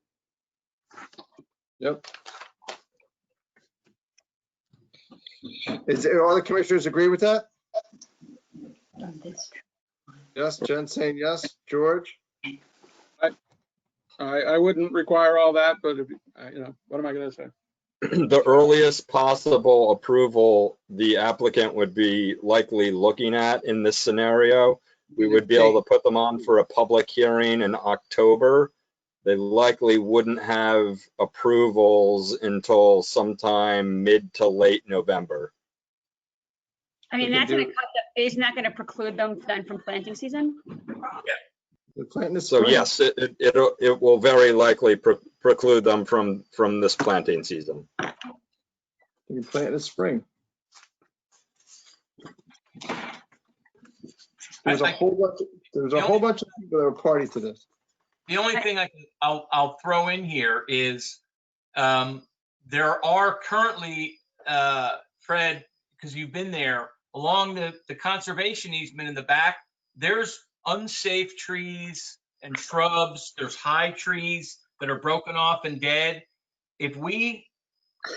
Is there all the commissioners agree with that? Yes, Jen saying yes. George? I wouldn't require all that, but what am I going to say? The earliest possible approval the applicant would be likely looking at in this scenario, we would be able to put them on for a public hearing in October. They likely wouldn't have approvals until sometime mid to late November. I mean, We can that's gonna do- cut isn't that gonna preclude them then from planting season? They're planting this So spring. yes, it will very likely preclude them from this planting season. You can plant in the spring. There's a whole bunch of people that were party to this. The only thing I'll throw in here is there are currently, Fred, because you've been there, along the conservation easement in the back, there's unsafe trees and shrubs. There's high trees that are broken off and dead. If we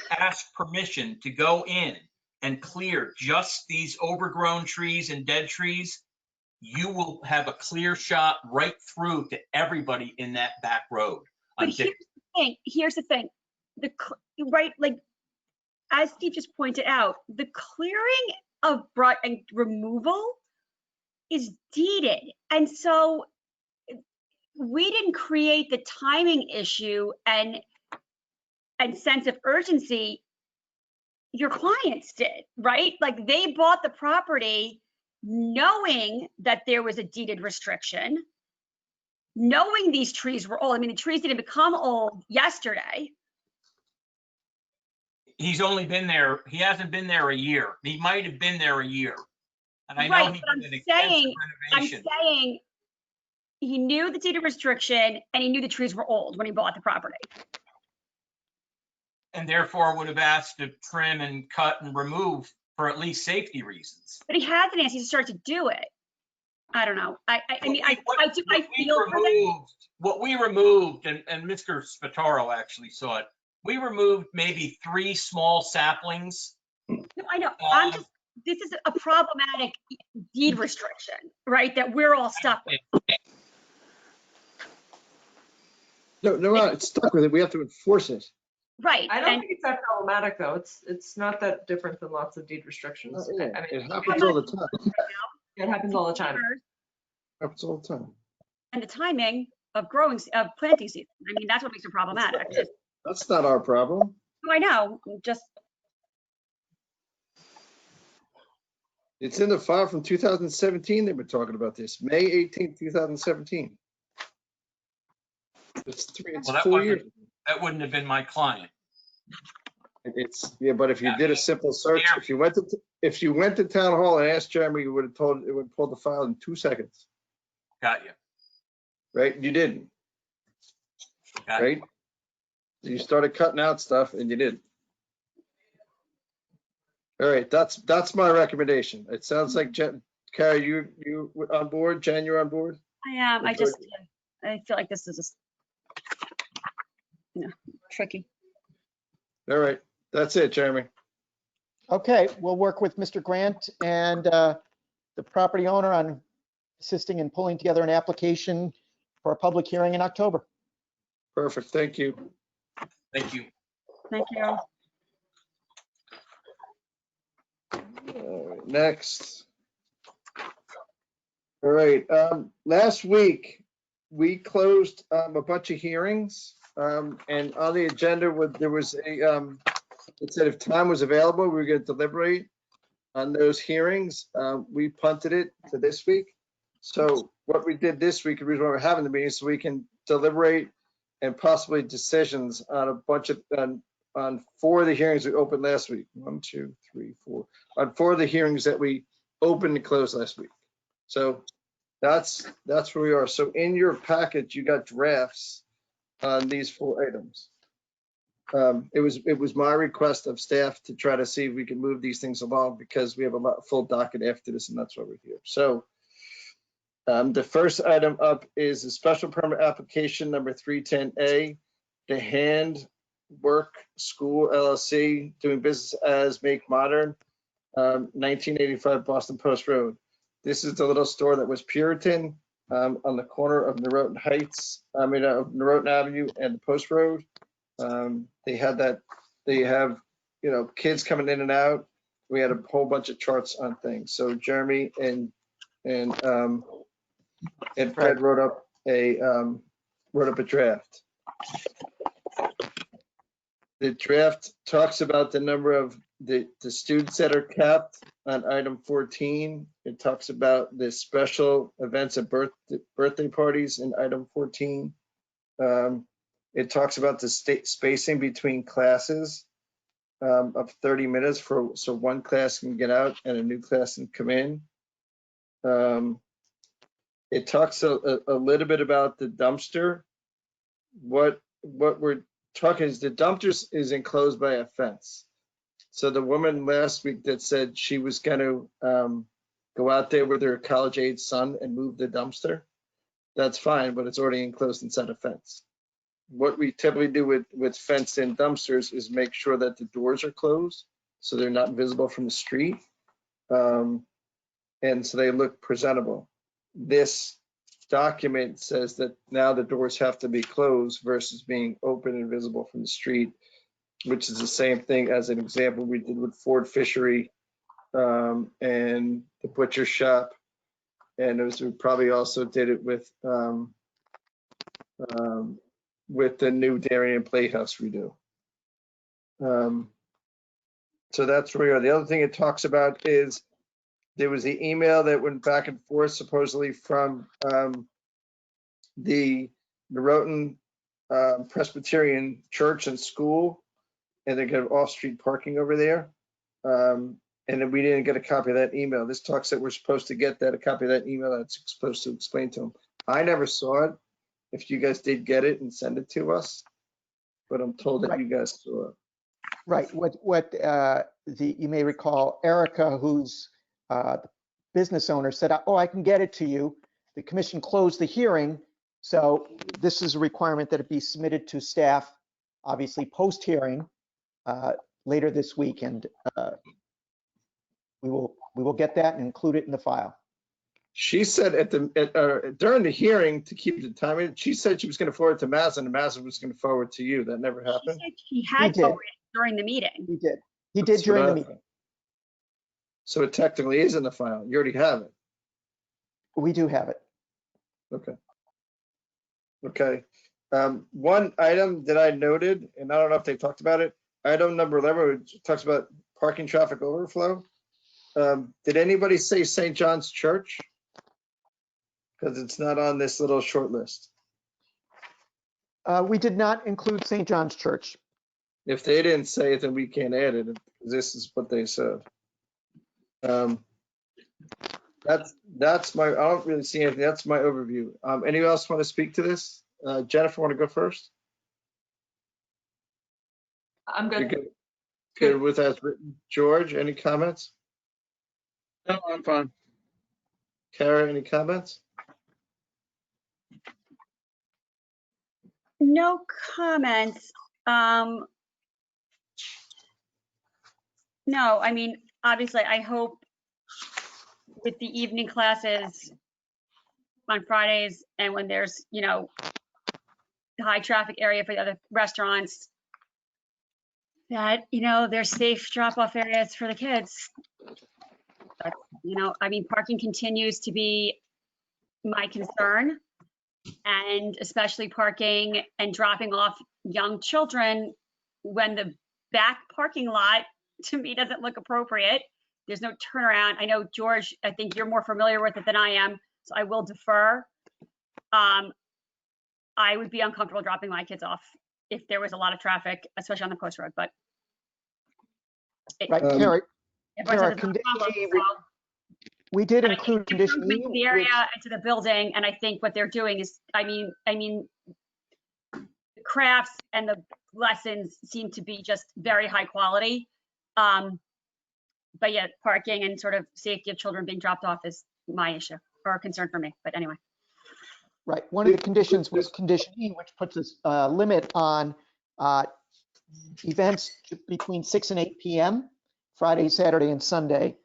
ask permission to go in and clear just these overgrown trees and dead trees, you will have a clear shot right through to everybody in that back road. But here's the thing, right, like, as Steve just pointed out, the clearing of brush and removal is deeded. And so we didn't create the timing issue and sense of urgency. Your clients did, right? Like, they bought the property knowing that there was a deeded restriction, knowing these trees were old. I mean, the trees didn't become old yesterday. He's only been there, he hasn't been there a year. He might have been there a year. And I know Right, he but did an extensive renovation. I'm saying he knew the deeded restriction and he knew the trees were old when he bought the property. And therefore would have asked to trim and cut and remove for at least safety reasons. But he hasn't asked, he started to do it. I don't know. I mean, I feel for them. What we removed, and Mr. Spataro actually saw it, we removed maybe 3 small saplings. No, I know. This is a problematic deed restriction, right? That we're all stuck with. No, we're not stuck with it. We have to enforce it. Right. I don't think it's that problematic though. It's not that different than lots of deed restrictions. I mean, It happens all the time. it happens all the time. Happens all the time. And the timing of planting season. I mean, that's what makes it problematic. That's not our problem. I know, just. It's in the file from 2017. They've been talking about this, May 18th, 2017. It's 4 years. That wouldn't have been my client. But if you did a simple search, if you went to town hall and asked Jeremy, you would have told it would pull the file in 2 seconds. Got you. Right? You didn't. Right? You started cutting out stuff and you didn't. All right, that's my recommendation. It sounds like Carrie, you on board? Jen, you're on board? I am. I feel like this is tricky. All right, that's it, Jeremy. Okay, we'll work with Mr. Grant and the property owner on assisting in pulling together an application for a public hearing in October. Perfect, thank you. Thank you. Thank you. All right, next. All right, last week we closed a bunch of hearings, and on the agenda there was it said if time was available, we were going to deliberate on those hearings. We punted it to this week. So what we did this week, the reason why we're having the meeting, is so we can deliberate and possibly decisions on a bunch of on 4 of the hearings we opened last week. 1, 2, 3, 4. On 4 of the hearings that we opened and closed last week. So that's where we are. So in your packet, you got drafts on these 4 items. It was my request of staff to try to see if we can move these things along because we have a full docket after this, and that's why we're here. So the first item up is a special permit application number 310A, the Handwork School LLC, doing business as Make Modern, 1985 Boston Post Road. This is the little store that was Puritan on the corner of Norotan Avenue and the Post Road. They have, kids coming in and out. We had a whole bunch of charts on things. So Jeremy and Fred wrote up a draft. The draft talks about the number of the students that are capped on item 14, it talks about the special events at birthday parties in item 14. It talks about the spacing between classes of 30 minutes so one class can get out and a new class can come in. It talks a little bit about the dumpster. What we're talking is the dumpster is enclosed by a fence. So the woman last week that said she was going to go out there with her college-age son and move the dumpster, that's fine, but it's already enclosed inside a fence. What we typically do with fenced-in dumpsters is make sure that the doors are closed so they're not visible from the street, and so they look presentable. This document says that now the doors have to be closed versus being open and visible from the street, which is the same thing as an example we did with Ford Fishery and the butcher shop, and we probably also did it with the new dairy and playhouse redo. So that's where we are. The other thing it talks about is there was the email that went back and forth supposedly from the Norotan Presbyterian Church and School, and they're going to have off-street parking over there. And then we didn't get a copy of that email. This talks that we're supposed to get a copy of that email that's supposed to explain to them. I never saw it. If you guys did get it and send it to us, but I'm told that you guys saw it. Right. You may recall Erica, who's the business owner, said, "Oh, I can get it to you." The commission closed the hearing, so this is a requirement that it be submitted to staff, obviously post-hearing later this week, and we will get that and include it in the file. She said during the hearing, to keep the timing, she said she was going to forward it to Maslin, and Maslin was going to forward to you. That never happened. She said she had forwarded during the meeting. He did. He did during the meeting. So it technically is in the file. You already have it. We do have it. Okay. Okay. One item that I noted, and I don't know if they talked about it, item number 11, which talks about parking traffic overflow. Did anybody say St. John's Church? Because it's not on this little short list. We did not include St. John's Church. If they didn't say it, then we can't add it. This is what they said. That's my, I don't really see anything. That's my overview. Anyone else want to speak to this? Jennifer, want to go first? I'm good. Good with as written. George, any comments? No, I'm fine. Kara, any comments? No comments. No, I mean, obviously, I hope with the evening classes on Fridays and when there's, the high traffic area for the other restaurants, that, there's safe drop-off areas for the kids. But, I mean, parking continues to be my concern, and especially parking and dropping off young children when the back parking lot, to me, doesn't look appropriate. There's no turnaround. I know, George, I think you're more familiar with it than I am, so I will defer. I would be uncomfortable dropping my kids off if there was a lot of traffic, especially on the post road, but. Right, Kara, we did include condition E. The area into the building, and I think what they're doing is, I mean, the crafts and the lessons seem to be just very high quality. But yeah, parking and sort of safety of children being dropped off is my issue or a concern for me, but anyway. Right, one of the conditions was condition E, which puts a limit on events between 6 and 8 p.m., Friday, Saturday, and Sunday.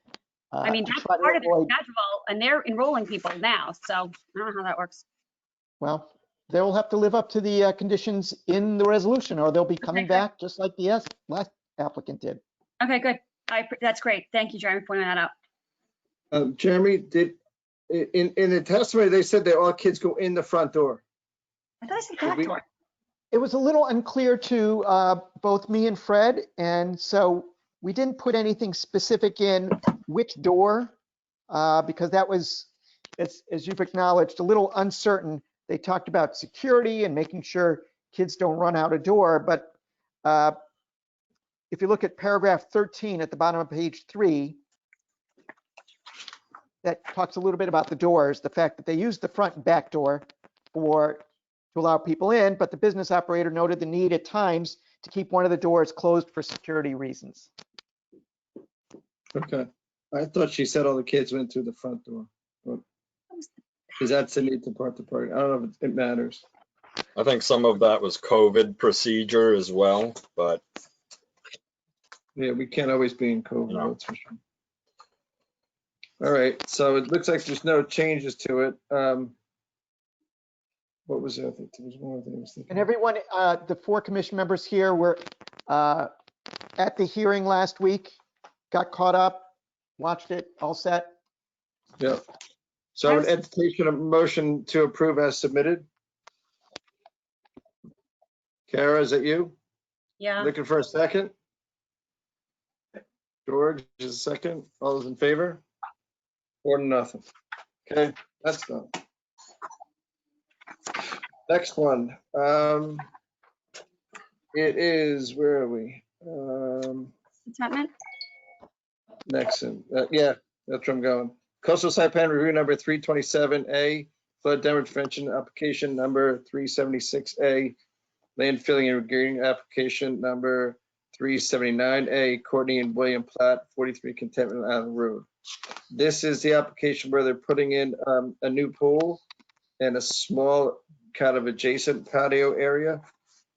I mean, that's part of the schedule, and they're enrolling people now, so I don't know how that works. Well, they will have to live up to the conditions in the resolution, or they'll be coming back just like the last applicant did. Okay, good. That's great. Thank you, Jeremy, for pointing that out. Jeremy, in the testimony, they said that all kids go in the front door. I thought I said back door. It was a little unclear to both me and Fred, and so we didn't put anything specific in which door, because that was, as you've acknowledged, a little uncertain. They talked about security and making sure kids don't run out a door, but if you look at paragraph 13 at the bottom of page 3, that talks a little bit about the doors, the fact that they use the front and back door to allow people in, but the business operator noted the need at times to keep one of the doors closed for security reasons. Okay. I thought she said all the kids went through the front door. Because that's the need to park the park. I don't know if it matters. I think some of that was COVID procedure as well, but Yeah, we can't always be in COVID, No. that's for sure. All right, so it looks like there's no changes to it. What was the other thing? There was one other thing I was thinking. And everyone, the 4 commission members here were at the hearing last week, got caught up, watched it, all set. Yeah. So I would entertain a motion to approve as submitted. Kara, is that you? Yeah. Looking for a second? George is a second. All those in favor? 4-0. Okay, that's done. Next one. It is, where are we? Contentment? Next, yeah, that's where I'm going. Coastal site plan review number 327A, flood damage prevention application number 376A, land filling and regrading application number 379A, Courtney and William Platt, 43 Contentment Island Road. This is the application where they're putting in a new pool and a small kind of adjacent patio area.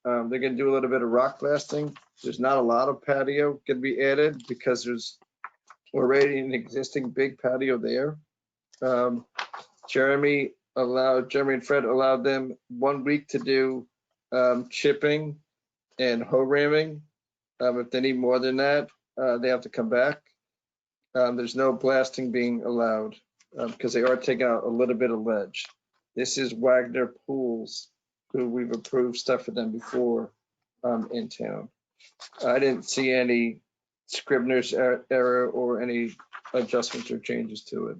They're going to do a little bit of rock blasting. There's not a lot of patio going to be added because there's already an existing big patio there. Jeremy and Fred allowed them 1 week to do chipping and hoe ramming. If they need more than that, they have to come back. There's no blasting being allowed because they are taking out a little bit of ledge. This is Wagner Pools, who we've approved stuff for them before in town. I didn't see any Scribner's error or any adjustments or changes to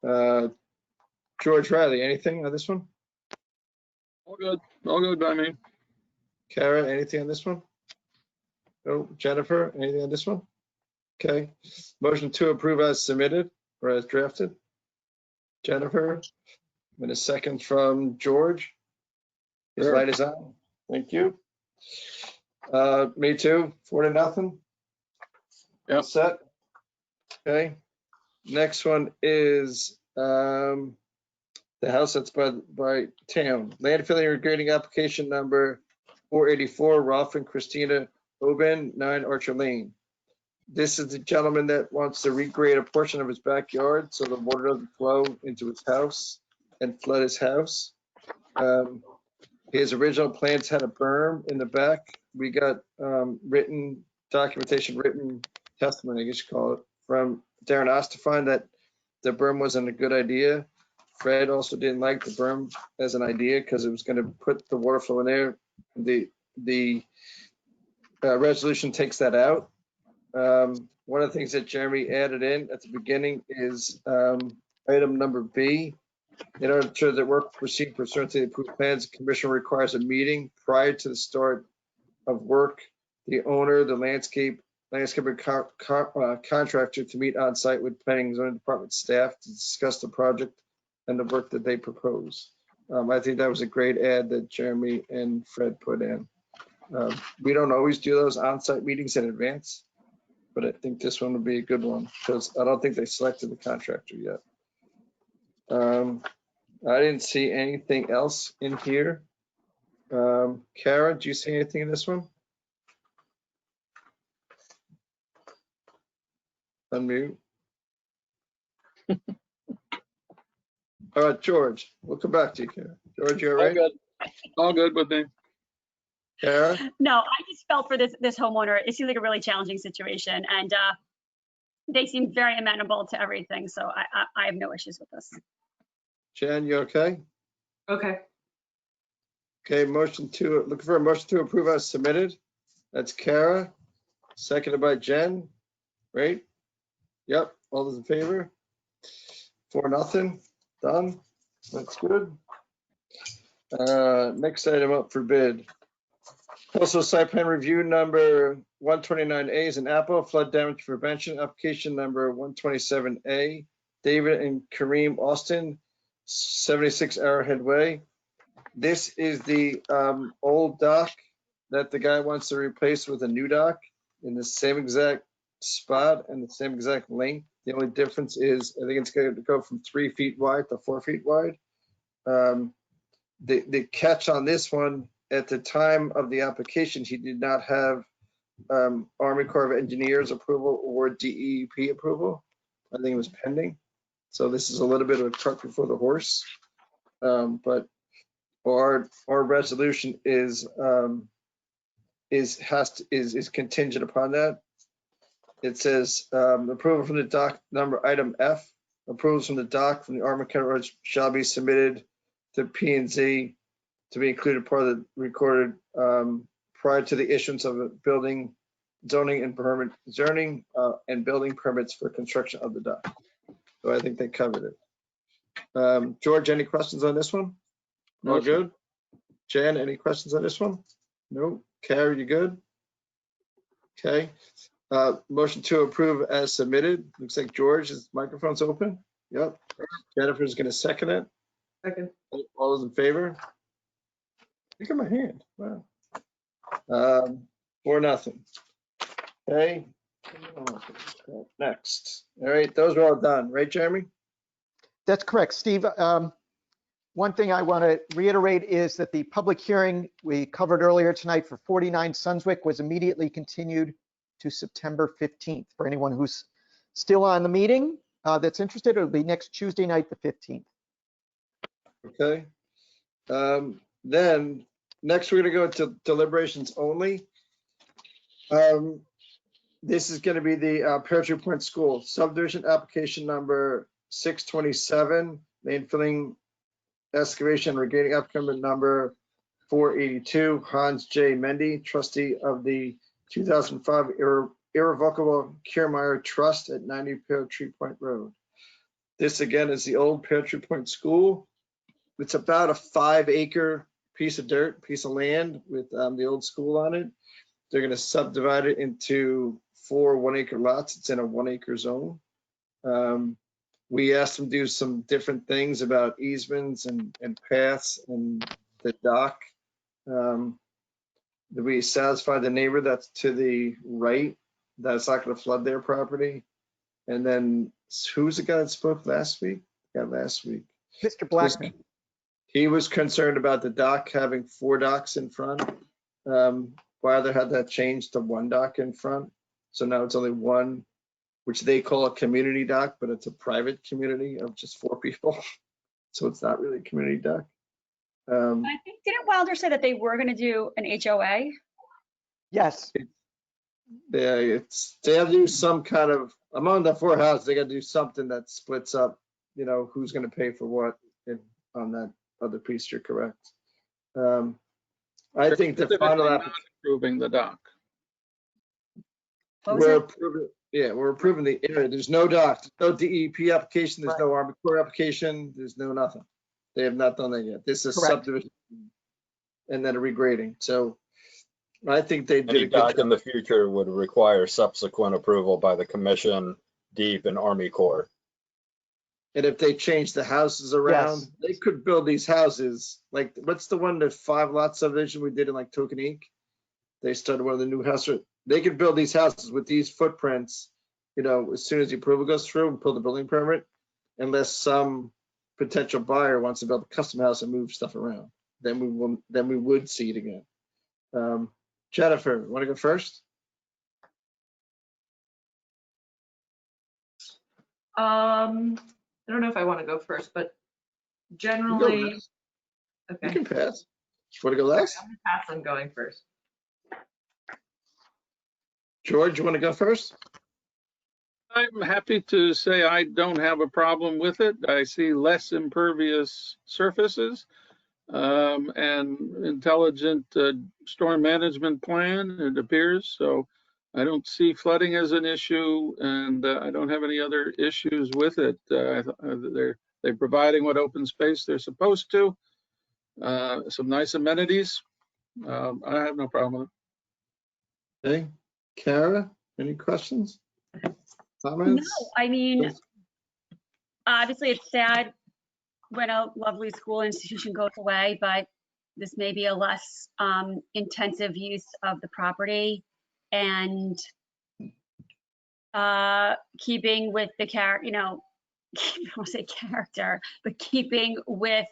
it. George Riley, anything on this one? All good by me. Kara, anything on this one? No. Jennifer, anything on this one? Okay. Motion to approve as submitted or as drafted. Jennifer, and a second from George. His Sure. light is on. Thank you. Me too, 4-0. Yep. Set. Okay. Next one is the house that's by town. Land filling and regrading application number 484, Ralph and Christina Oben, 9 Archer Lane. This is the gentleman that wants to regrade a portion of his backyard so the water doesn't flow into his house and flood his house. His original plans had a berm in the back. We got written documentation, written testimony, I guess you call it, from Darren Ostafine that the berm wasn't a good idea. Fred also didn't like the berm as an idea because it was going to put the water flow in there. The resolution takes that out. One of the things that Jeremy added in at the beginning is item number B. In order to ensure that work proceed pursuant to the approved plans, the commission requires a meeting prior to the start of work. The owner, the landscaper contractor to meet on site with planning and zoning department staff to discuss the project and the work that they propose. I think that was a great add that Jeremy and Fred put in. We don't always do those on-site meetings in advance, but I think this one would be a good one because I don't think they selected the contractor yet. I didn't see anything else in here. Kara, do you see anything in this one? Unmute. All right, George, we'll come back to you, Kara. George, you all right? All good with me. Kara? No, I just felt for this homeowner, it seemed like a really challenging situation, and they seemed very amenable to everything, so I have no issues with this. Jen, you okay? Okay. Okay, looking for a motion to approve as submitted. That's Kara. seconded by Jen, right? Yep, all those in favor? 4-0, done. That's good. Next item up for bid. Also, site plan review number 129A is an Apple flood damage prevention application number 127A. David and Kareem Austin, 76 Arrowhead Way. This is the old dock that the guy wants to replace with a new dock in the same exact spot and the same exact length. The only difference is I think it's going to go from 3 feet wide to 4 feet wide. The catch on this one, at the time of the application, he did not have Army Corps of Engineers approval or DEP approval. I think it was pending. So this is a little bit of a cart before the horse. But our resolution is contingent upon that. It says approval from the dock number item F. Approvals from the dock from the Army Corps Road shall be submitted to P&Z to be included part of the recorded prior to the issuance of a building zoning and building permits for construction of the dock. So I think they covered it. George, any questions on this one? All good? Jan, any questions on this one? No. Carrie, you good? Okay. Motion to approve as submitted. Looks like George, his microphone's open. Yep. Jennifer's going to second it. Second. All those in favor? Look at my hand. Wow. 4-0. Okay. Next. All right. Those are all done, right, Jeremy? That's correct, Steve. One thing I want to reiterate is that the public hearing we covered earlier tonight for 49 Sunswyck was immediately continued to September 15th. For anyone who's still on the meeting that's interested, it'll be next Tuesday night, the 15th. Okay. Then next we're going to go to deliberations only. This is going to be the Pear Tree Point School subdivision application number 627, main filling excavation regrading application number 482, Hans J. Mendy, trustee of the 2005 Irrevocable Kiermaier Trust at 90 Pear Tree Point Road. This again is the old Pear Tree Point School. It's about a 5-acre piece of land with the old school on it. They're going to subdivide it into 4 1-acre lots. It's in a 1-acre zone. We asked them to do some different things about easements and paths and the dock. We satisfied the neighbor that's to the right, that's not going to flood their property. And then who's the guy that spoke last week? Mr. Blackman. He was concerned about the dock having 4 docks in front. Wilder had that changed to 1 dock in front. So now it's only 1, which they call a community dock, but it's a private community of just 4 people. So it's not really a community dock. I think, didn't Wilder say that they were going to do an HOA? Yes. They have to do some kind of, among the 4 houses, they got to do something that splits up, who's going to pay for what on that other piece. You're correct. I think the final application. Approving the dock. We're approving the area. There's no dock, no DEP application, there's no Army Corps application, there's no nothing. They have not done that yet. This is subdivision and then a regrading. So I think they did Any a good dock job. in the future would require subsequent approval by the Commission, DEP, and Army Corps. And if they change the houses around, Yes. they could build these houses. Like, what's the one, the 5-lot subdivision we did in like Tokenique? They started one of the new houses. They could build these houses with these footprints, as soon as the approval goes through and pull the building permit, unless some potential buyer wants to build a custom house and move stuff around. Then we would see it again. Jennifer, want to go first? I don't know if I want to go first, but generally, You okay. can pass. Want to go last? I'm gonna pass on going first. George, you want to go first? I'm happy to say I don't have a problem with it. I see less impervious surfaces and intelligent storm management plan, it appears. So I don't see flooding as an issue, and I don't have any other issues with it. They're providing what open space they're supposed to. Some nice amenities. I have no problem with it. Okay, Kara, any questions? Comments? No, I mean, obviously it's sad when a lovely school institution goes away, but this may be a less intensive use of the property, and keeping with the character, you know, I don't want to say character, but keeping with,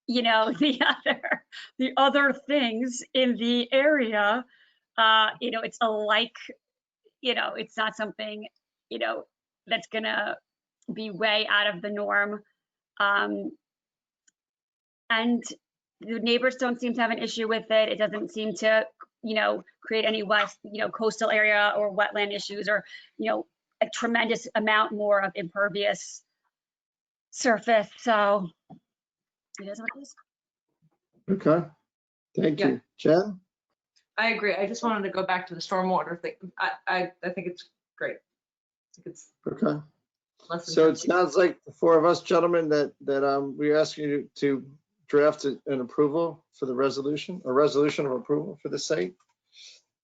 you know, the other things in the area, you know, it's you know, it's not something, you know, that's gonna be way out of the norm. And the neighbors don't seem to have an issue with it. It doesn't seem to, you know, create any coastal area or wetland issues, or, you know, a tremendous amount more of impervious surface. So it is what it is. Okay, thank you. Jen? I agree. I just wanted to go back to the stormwater thing. I think it's great. I think it's Okay. less than So it 10 feet. sounds like the four of us gentlemen that we're asking you to draft an approval for the resolution, a resolution of approval for the site.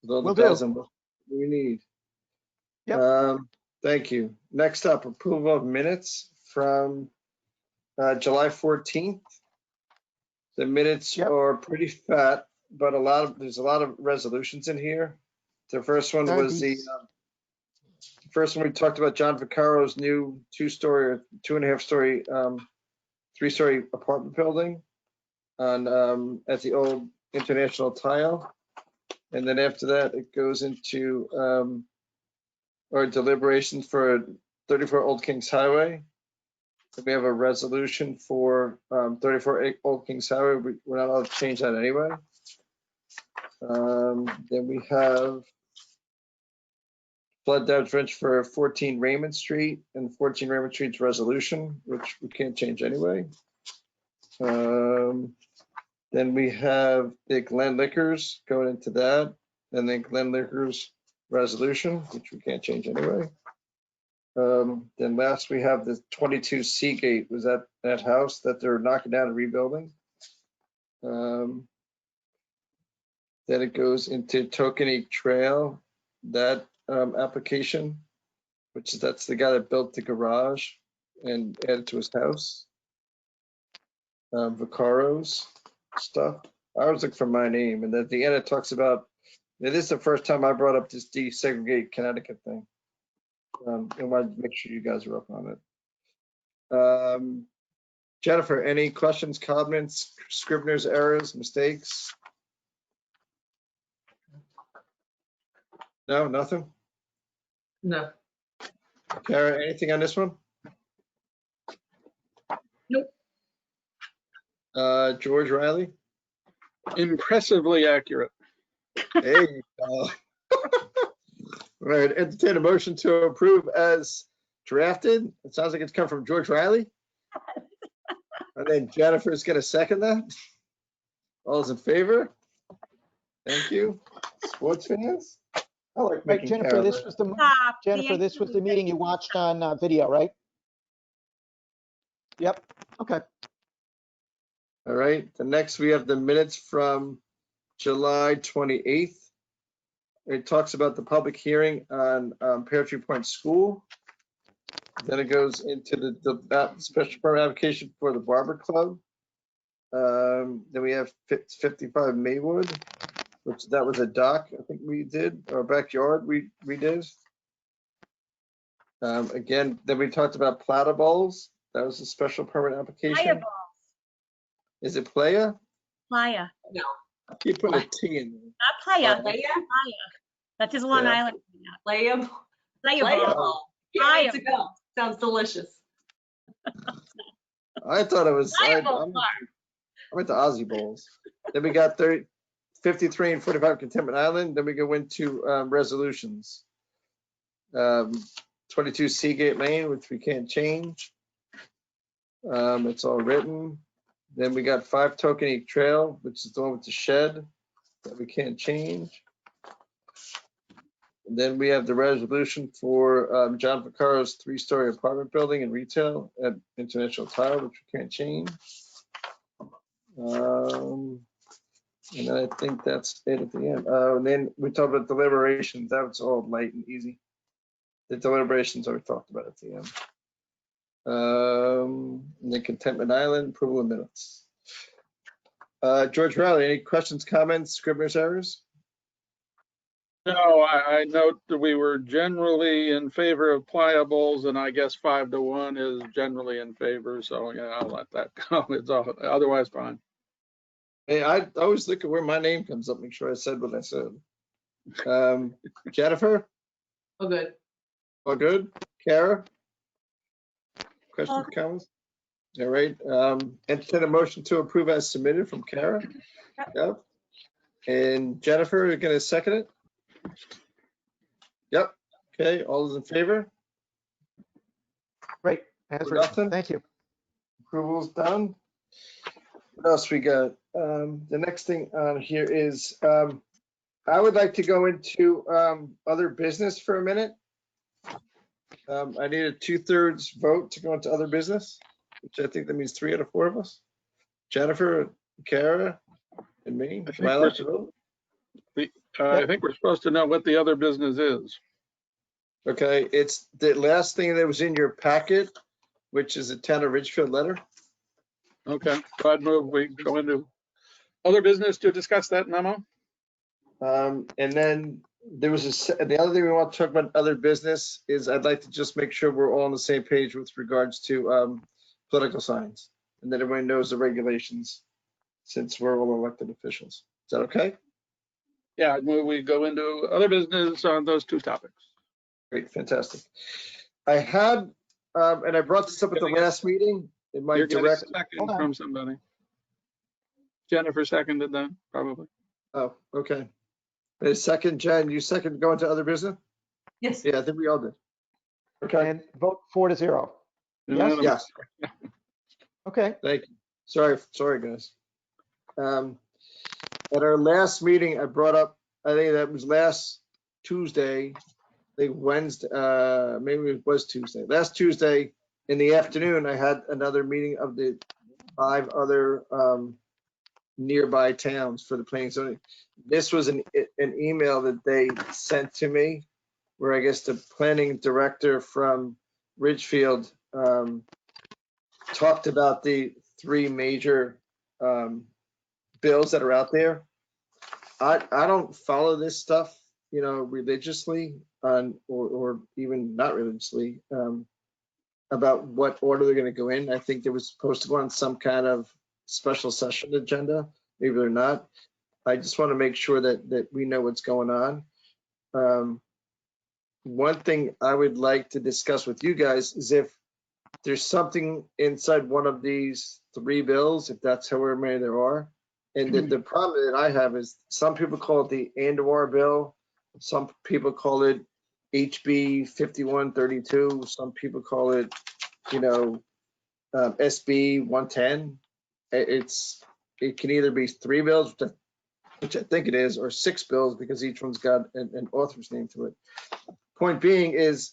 With all the Will do. bells and whistles we need. Yep. Thank you. Next up, approval of minutes from July 14th. The minutes Yep. are pretty fat, but there's a lot of resolutions in here. The first one was the first one we talked about John Vaccaro's new 2-story or 2.5-story, 3-story apartment building on at the old International Tile. And then after that, it goes into our deliberations for 34 Old Kings Highway. So we have a resolution for 34 Old Kings Highway. We're not allowed to change that anyway. Then we have flood damage wrench for 14 Raymond Street and 14 Raymond Street's resolution, which we can't change anyway. Then we have the Glen Liquors going into that, and then Glen Liquors resolution, which we can't change anyway. Then last we have the 22 Seagate, was that house that they're knocking down and rebuilding. Then it goes into Tokenique Trail, that application, that's the guy that built the garage and added to his house. Vaccaro's stuff. I always look for my name, and at the end it talks about, it is the first time I brought up this desegregate Connecticut thing. I wanted to make sure you guys are up on it. Jennifer, any questions, comments, Scrivener's errors, mistakes? No, nothing? No. Kara, anything on this one? Nope. George Riley? Impressively accurate. There you go. All right, entertain a motion to approve as drafted. It sounds like it's come from George Riley. And then Jennifer's gonna second that. All those in favor? Thank you. Sports fans? I like Right, making Jennifer, Kara this was the Stop. Jennifer, this was the meeting you watched on video, right? Yep. Okay. All right, the next we have the minutes from July 28th. It talks about the public hearing on Pear Tree Point School. Then it goes into the special permit application for the Barber Club. Then we have 55 Maywood, which that was a dock, I think we did, our backyard we did. Again, then we talked about Plattables. That was a special permit application. Playa. Is it Playa? Playa. No. I keep putting a T in there. Not Playa. Playa? Playa. That's his Long Yeah. Island. Playa. Playa. Playa. Ball. Can't wait Playa. to go. Sounds delicious. I thought it was, Playa I'm Ball. with the Aussie Bowls. Then we got 53 and 45 Contentment Island. Then we go into resolutions. 22 Seagate Lane, which we can't change. It's all written. Then we got 5 Tokenique Trail, which is the one with the shed that we can't change. Then we have the resolution for John Vacaro's 3-story apartment building and retail at International Tile, which we can't change. And I think that's it at the end. And then we talked about deliberations. That was all light and easy. The deliberations are talked about at the end. And then Contentment Island, approval of minutes. George Riley, any questions, comments, Scribner's errors? No, I note that we were generally in favor of pliables, and I guess 5-1 is generally in favor. So yeah, I'll let that go. It's all, otherwise fine. Hey, I always look at where my name comes up, make sure I said what I said. Jennifer? Oh, good. All good? Kara? Questions, comments? All right. Entertain a motion to approve as submitted from Kara. Yep. And Jennifer, you're going to second it? Yep. Okay. All those in favor? Great. As For written. nothing? Thank you. Approval's done. What else we got? The next thing on here is I would like to go into other business for a minute. I need a 2/3 vote to go into other business, which I think that means 3 out of 4 of us. Jennifer, Kara, and me. Am I allowed to vote? I think we're supposed to know what the other business is. Okay, it's the last thing that was in your packet, which is a town of Ridgefield letter. Okay, so I'd move we go into other business to discuss that memo. And then there was the other thing we want to talk about other business is I'd like to just make sure we're all on the same page with regards to political signs and that everyone knows the regulations since we're all elected officials. Is that okay? Yeah, I'd move we go into other business on those 2 topics. Great, fantastic. I had, and I brought this up at the last meeting in my You're getting direct. a second from somebody. Jennifer seconded that, probably. Oh, okay. A second, Jen, you second go into other business? Yes. Yeah, I think we all did. Okay. And vote 4-0. Yes? Yes. Okay. Thank you. Sorry, guys. At our last meeting, I brought up, I think that was last Tuesday, I think Wednesday, maybe it was Tuesday. Last Tuesday in the afternoon, I had another meeting of the 5 other nearby towns for the planning zoning. This was an email that they sent to me where I guess the planning director from Ridgefield talked about the 3 major bills that are out there. I don't follow this stuff, you know, religiously or even not religiously about what order they're going to go in. I think they was supposed to go on some kind of special session agenda. Maybe they're not. I just want to make sure that we know what's going on. One thing I would like to discuss with you guys is if there's something inside one of these 3 bills, if that's however many there are. And the problem that I have is some people call it the and/or bill. Some people call it HB 5132. Some people call it, you know, SB 110. It can either be 3 bills, which I think it is, or 6 bills because each one's got an author's name to it. Point being is,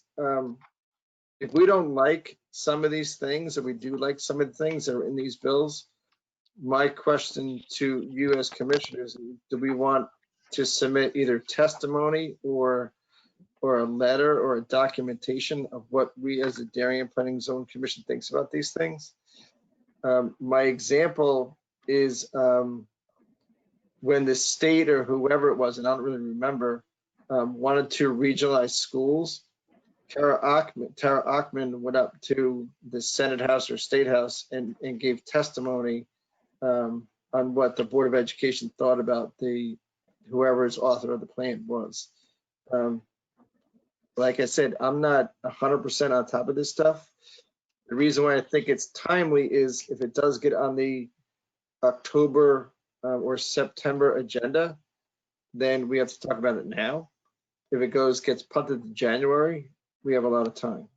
if we don't like some of these things, or we do like some of the things that are in these bills, my question to you as commissioners, do we want to submit either testimony or a letter or a documentation of what we as the Darien Planning Zone Commission thinks about these things? My example is when the state or whoever it was, and I don't really remember, wanted to regionalize schools. Tara Achman went up to the Senate House or State House and gave testimony on what the Board of Education thought about whoever's author of the plan was. Like I said, I'm not 100% on top of this stuff. The reason why I think it's timely is if it does get on the October or September agenda, then we have to talk about it now. If it gets punted to January, we have a lot of time.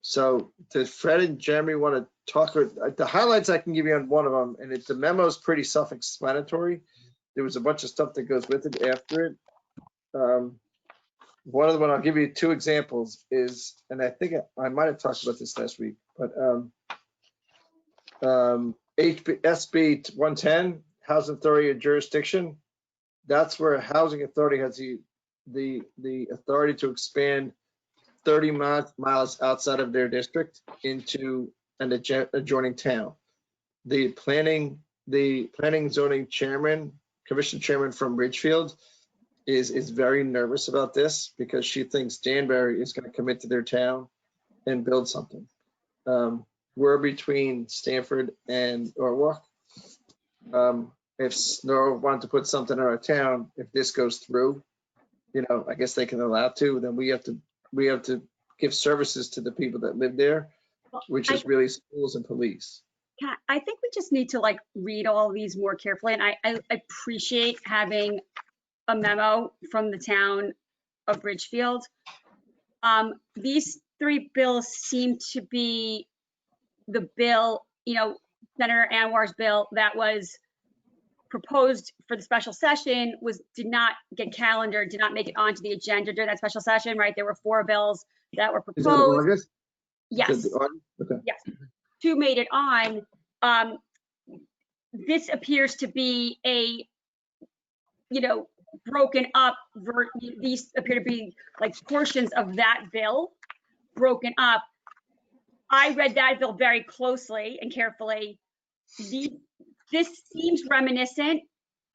So does Fred and Jeremy want to talk? The highlights I can give you on one of them, and the memo is pretty self-explanatory. There was a bunch of stuff that goes with it after it. One of them, I'll give you two examples is, and I think I might have talked about this last week, but SB 110, Housing Authority of Jurisdiction. That's where Housing Authority has the authority to expand 30 miles outside of their district into an adjoining town. The planning zoning chairman, commission chairman from Ridgefield is very nervous about this because she thinks Danbury is going to commit to their town and build something. We're between Stanford and Norwalk. If Snow wanted to put something in our town, if this goes through, I guess they can allow to, then we have to give services to the people that live there, which is really schools and police. I think we just need to like read all these more carefully. And I appreciate having a memo from the town of Ridgefield. These three bills seem to be the bill, Senator Anwar's bill that was proposed for the special session did not get calendared, did not make it onto the agenda during that special session, right? There were 4 bills that were proposed. Is that August? Yes. Okay. Yes. 2 made it on. This appears to be a, broken up, these appear to be like portions of that bill broken up. I read that bill very closely and carefully. This seems reminiscent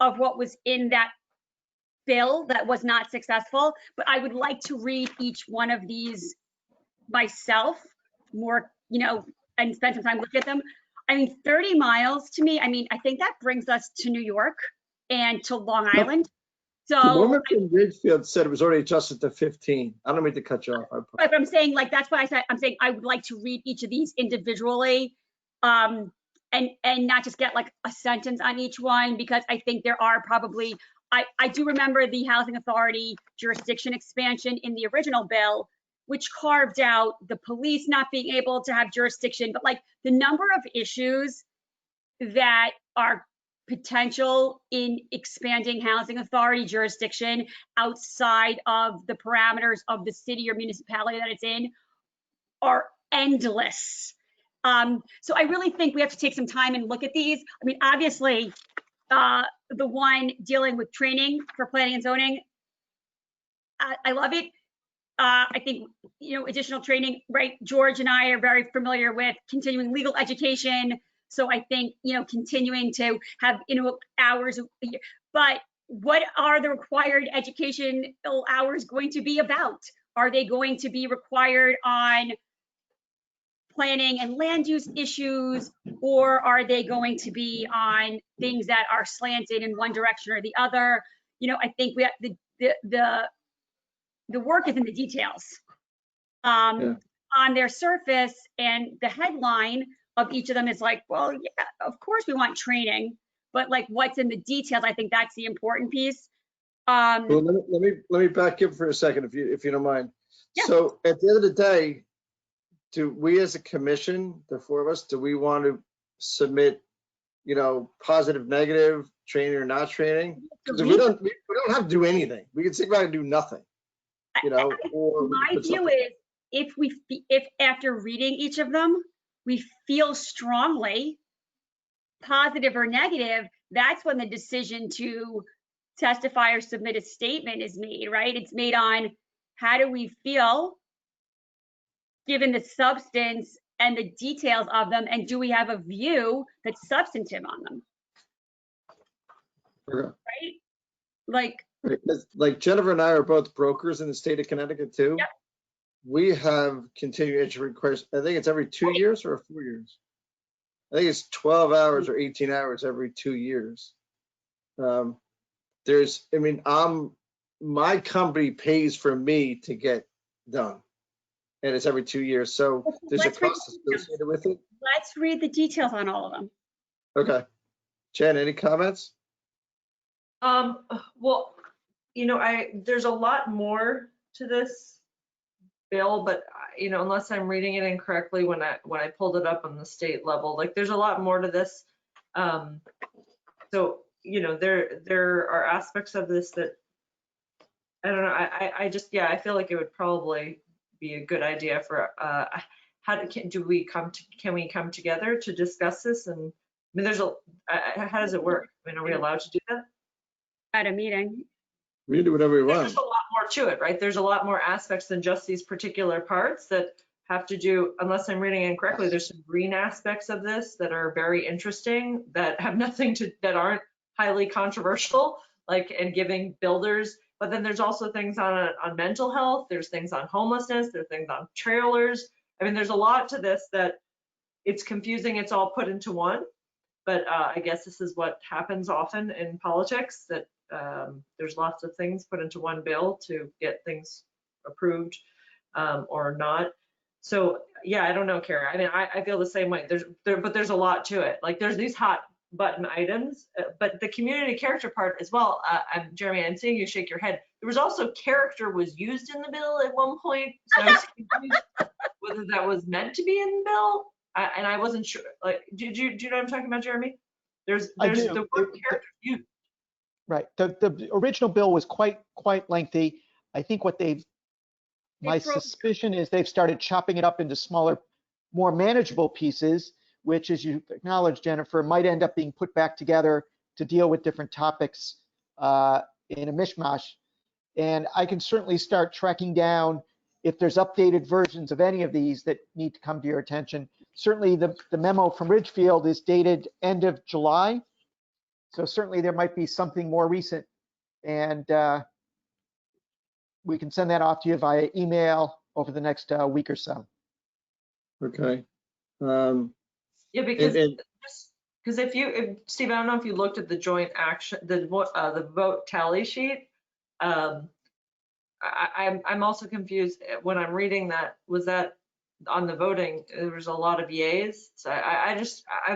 of what was in that bill that was not successful, but I would like to read each one of these myself more, and spend some time looking at them. 30 miles to me, I think that brings us to New York and to Long Island. The So, woman from Ridgefield said it was already adjusted to 15. I don't mean to cut you off. but I'm saying, like, that's why I'm saying I would like to read each of these individually, and not just get like a sentence on each one, because I think there are probably, I do remember the Housing Authority jurisdiction expansion in the original bill, which carved out the police not being able to have jurisdiction, but like the number of issues that are potential in expanding Housing Authority jurisdiction outside of the parameters of the city or municipality that it's in are endless. So I really think we have to take some time and look at these. Obviously, the one dealing with training for planning and zoning, I love it. I think, additional training, right? George and I are very familiar with continuing legal education. So I think, continuing to have, hours, but what are the required educational hours going to be about? Are they going to be required on planning and land use issues, or are they going to be on things that are slanted in one direction or the other? I think we have the work is in the details. On their surface, and the headline of each of them is like, well, yeah, of course we want training, but like what's in the details, I think that's the important piece. Well, let me back up for a second, if you don't mind. Yeah. So at the end of the day, do we as a commission, the 4 of us, do we want to submit, positive, negative, training or not training? Because we don't have to do anything. We can sit around and do nothing. Or my view is, if after reading each of them, we feel strongly, positive or negative, that's when the decision to testify or submit a statement is made, right? It's made on how do we feel given the substance and the details of them, and do we have a view that's substantive on them? Okay. Right? Like Jennifer and I are both brokers in the state of Connecticut too. Yep. We have continuing education requests. I think it's every 2 years or 4 years. I think it's 12 hours or 18 hours every 2 years. My company pays for me to get done, and it's every 2 years. So there's a cost associated with it. Let's read the details on all of them. Okay. Jen, any comments? Well, there's a lot more to this bill, but unless I'm reading it incorrectly when I pulled it up on the state level, like there's a lot more to this. So there are aspects of this that I don't know. I just, yeah, I feel like it would probably be a good idea for, can we come together to discuss this? And I mean, how does it work? I mean, are we allowed to do that? At a meeting. We can do whatever we There's want. just a lot more to it, right? There's a lot more aspects than just these particular parts that have to do, unless I'm reading it incorrectly, there's some green aspects of this that are very interesting, that have nothing to, that aren't highly controversial, like, and giving builders, but then there's also things on mental health, there's things on homelessness, there's things on trailers. I mean, there's a lot to this that it's confusing, it's all put into one, but I guess this is what happens often in politics, that there's lots of things put into one bill to get things approved or not. So yeah, I don't know, Kara. I mean, I feel the same way. But there's a lot to it. Like there's these hot button items, but the community character part as well. Jeremy, I'm seeing you shake your head. There was also character was used in the bill at one point. So I was confused whether that was meant to be in the bill. And I wasn't sure. Like, do you know what I'm talking about, Jeremy? There's the word character used. Right. The original bill was quite lengthy. I think my suspicion is they've started chopping it up into smaller, more manageable pieces, which, as you acknowledged, Jennifer, might end up being put back together to deal with different topics in a mishmash. And I can certainly start tracking down if there's updated versions of any of these that need to come to your attention. Certainly the memo from Ridgefield is dated end of July. So certainly there might be something more recent, and we can send that off to you via email over the next week or so. Okay. Yeah, because if Steve, I don't know if you looked at the joint action, the vote tally sheet. I'm also confused when I'm reading that. Was that on the voting? There was a lot of yays. So I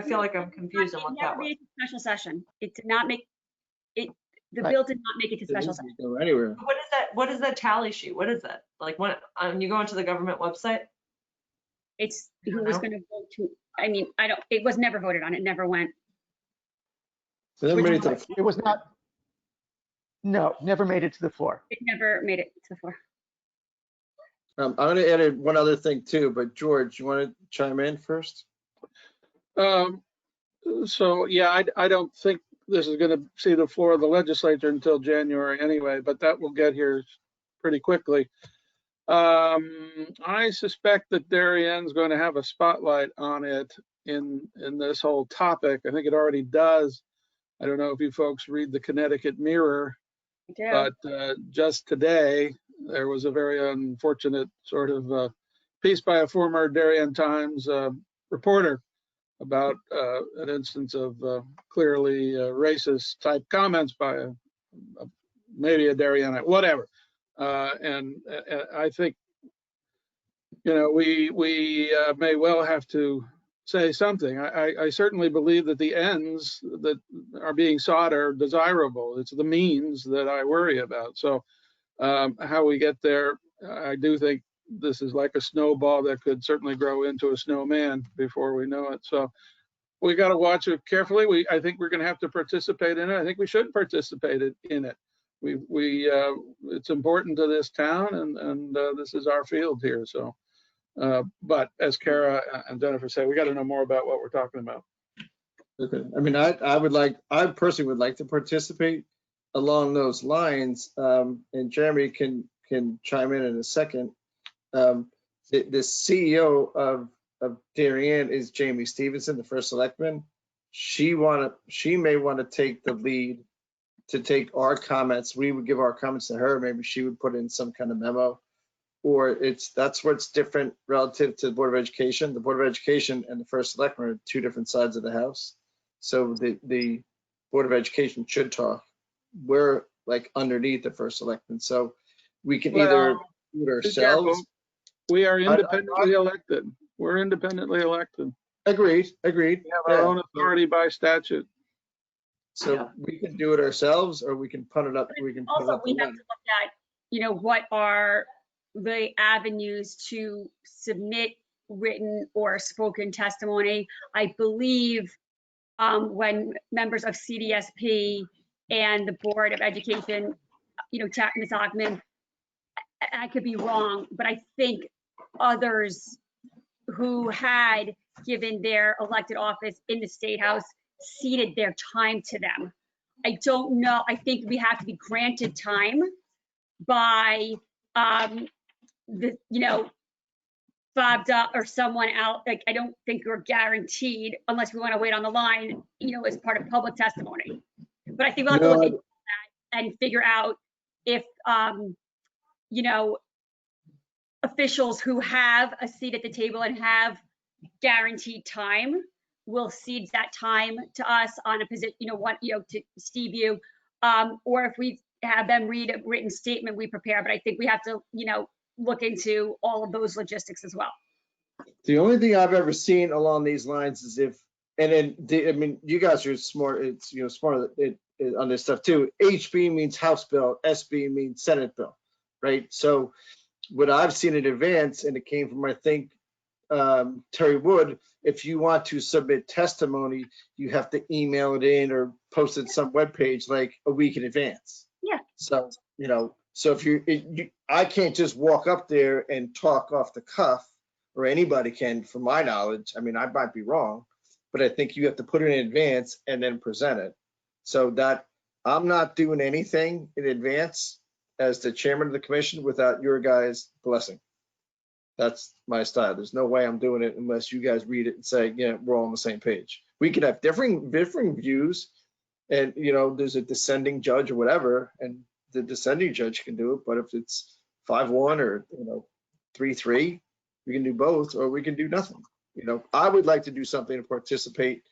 feel like I'm confused on what that was. Special session. It did not make it. The Right. bill did not make it to special session. Go anywhere. What is that? What is that tally sheet? What is that? Like when you go into the government website? It's who was going to vote to. I mean, I don't. It was never voted on. It never went. So then we need to- It was not. No, never made it to the floor. It never made it to the floor. I'm going to add one other thing too, but George, you want to chime in first? So yeah, I don't think this is going to see the floor of the legislature until January anyway, but that will get here pretty quickly. I suspect that Darienne's going to have a spotlight on it in this whole topic. I think it already does. I don't know if you folks read the Connecticut Mirror, but just today there was a very unfortunate sort of piece by a former Darien Times reporter about an instance of clearly racist type comments by maybe a Darienite, whatever. And I think, you know, we may well have to say something. I certainly believe that the ends that are being sought are desirable. It's the means that I worry about. So how we get there, I do think this is like a snowball that could certainly grow into a snowman before we know it. So we got to watch it carefully. I think we're going to have to participate in it. I think we should participate in it. It's important to this town, and this is our field here. So, but as Kara and Jennifer say, we got to know more about what we're talking about. Okay. I mean, I personally would like to participate along those lines. And Jeremy can chime in a second. The CEO of Darien is Jamie Stevenson, the first selectman. She may want to take the lead to take our comments. We would give our comments to her. Maybe she would put in some kind of memo, or that's where it's different relative to the Board of Education. The Board of Education and the first selectman are two different sides of the house. So the Board of Education should talk. We're like underneath the first selectman. So we can either do it ourselves. We are independently elected. We're independently elected. Agreed. We have our own authority by statute. So we can do it ourselves, or we can put it up. We have to look at, you know, what are the avenues to submit written or spoken testimony. I believe when members of CDSP and the Board of Education Ms. Ockman, I could be wrong, but I think others who had given their elected office in the State House ceded their time to them. I don't know. I think we have to be granted time by Bob or someone else. Like, I don't think we're guaranteed unless we want to wait on the line, as part of public testimony. But I think we'll have to look into that and figure out if, officials who have a seat at the table and have guaranteed time will cede that time to us on a position, to Steve, you, or if we have them read a written statement we prepare. But I think we have to, look into all of those logistics as well. The only thing I've ever seen along these lines is you guys are smart. It's, smart on this stuff too. HB means House bill, SB means Senate bill, right? So what I've seen in advance, and it came from, I think, Terry Wood, if you want to submit testimony, you have to email it in or post it some webpage like a week in advance. Yeah. So, so if I can't just walk up there and talk off the cuff, or anybody can, from my knowledge. I mean, I might be wrong, but I think you have to put it in advance and then present it. So that I'm not doing anything in advance as the chairman of the commission without your guys' blessing. That's my style. There's no way I'm doing it unless you guys read it and say, yeah, we're all on the same page. We could have different views, and there's a dissenting judge or whatever, and the dissenting judge can do it. But if it's 5-1 or 3-3, we can do both, or we can do nothing. I would like to do something to participate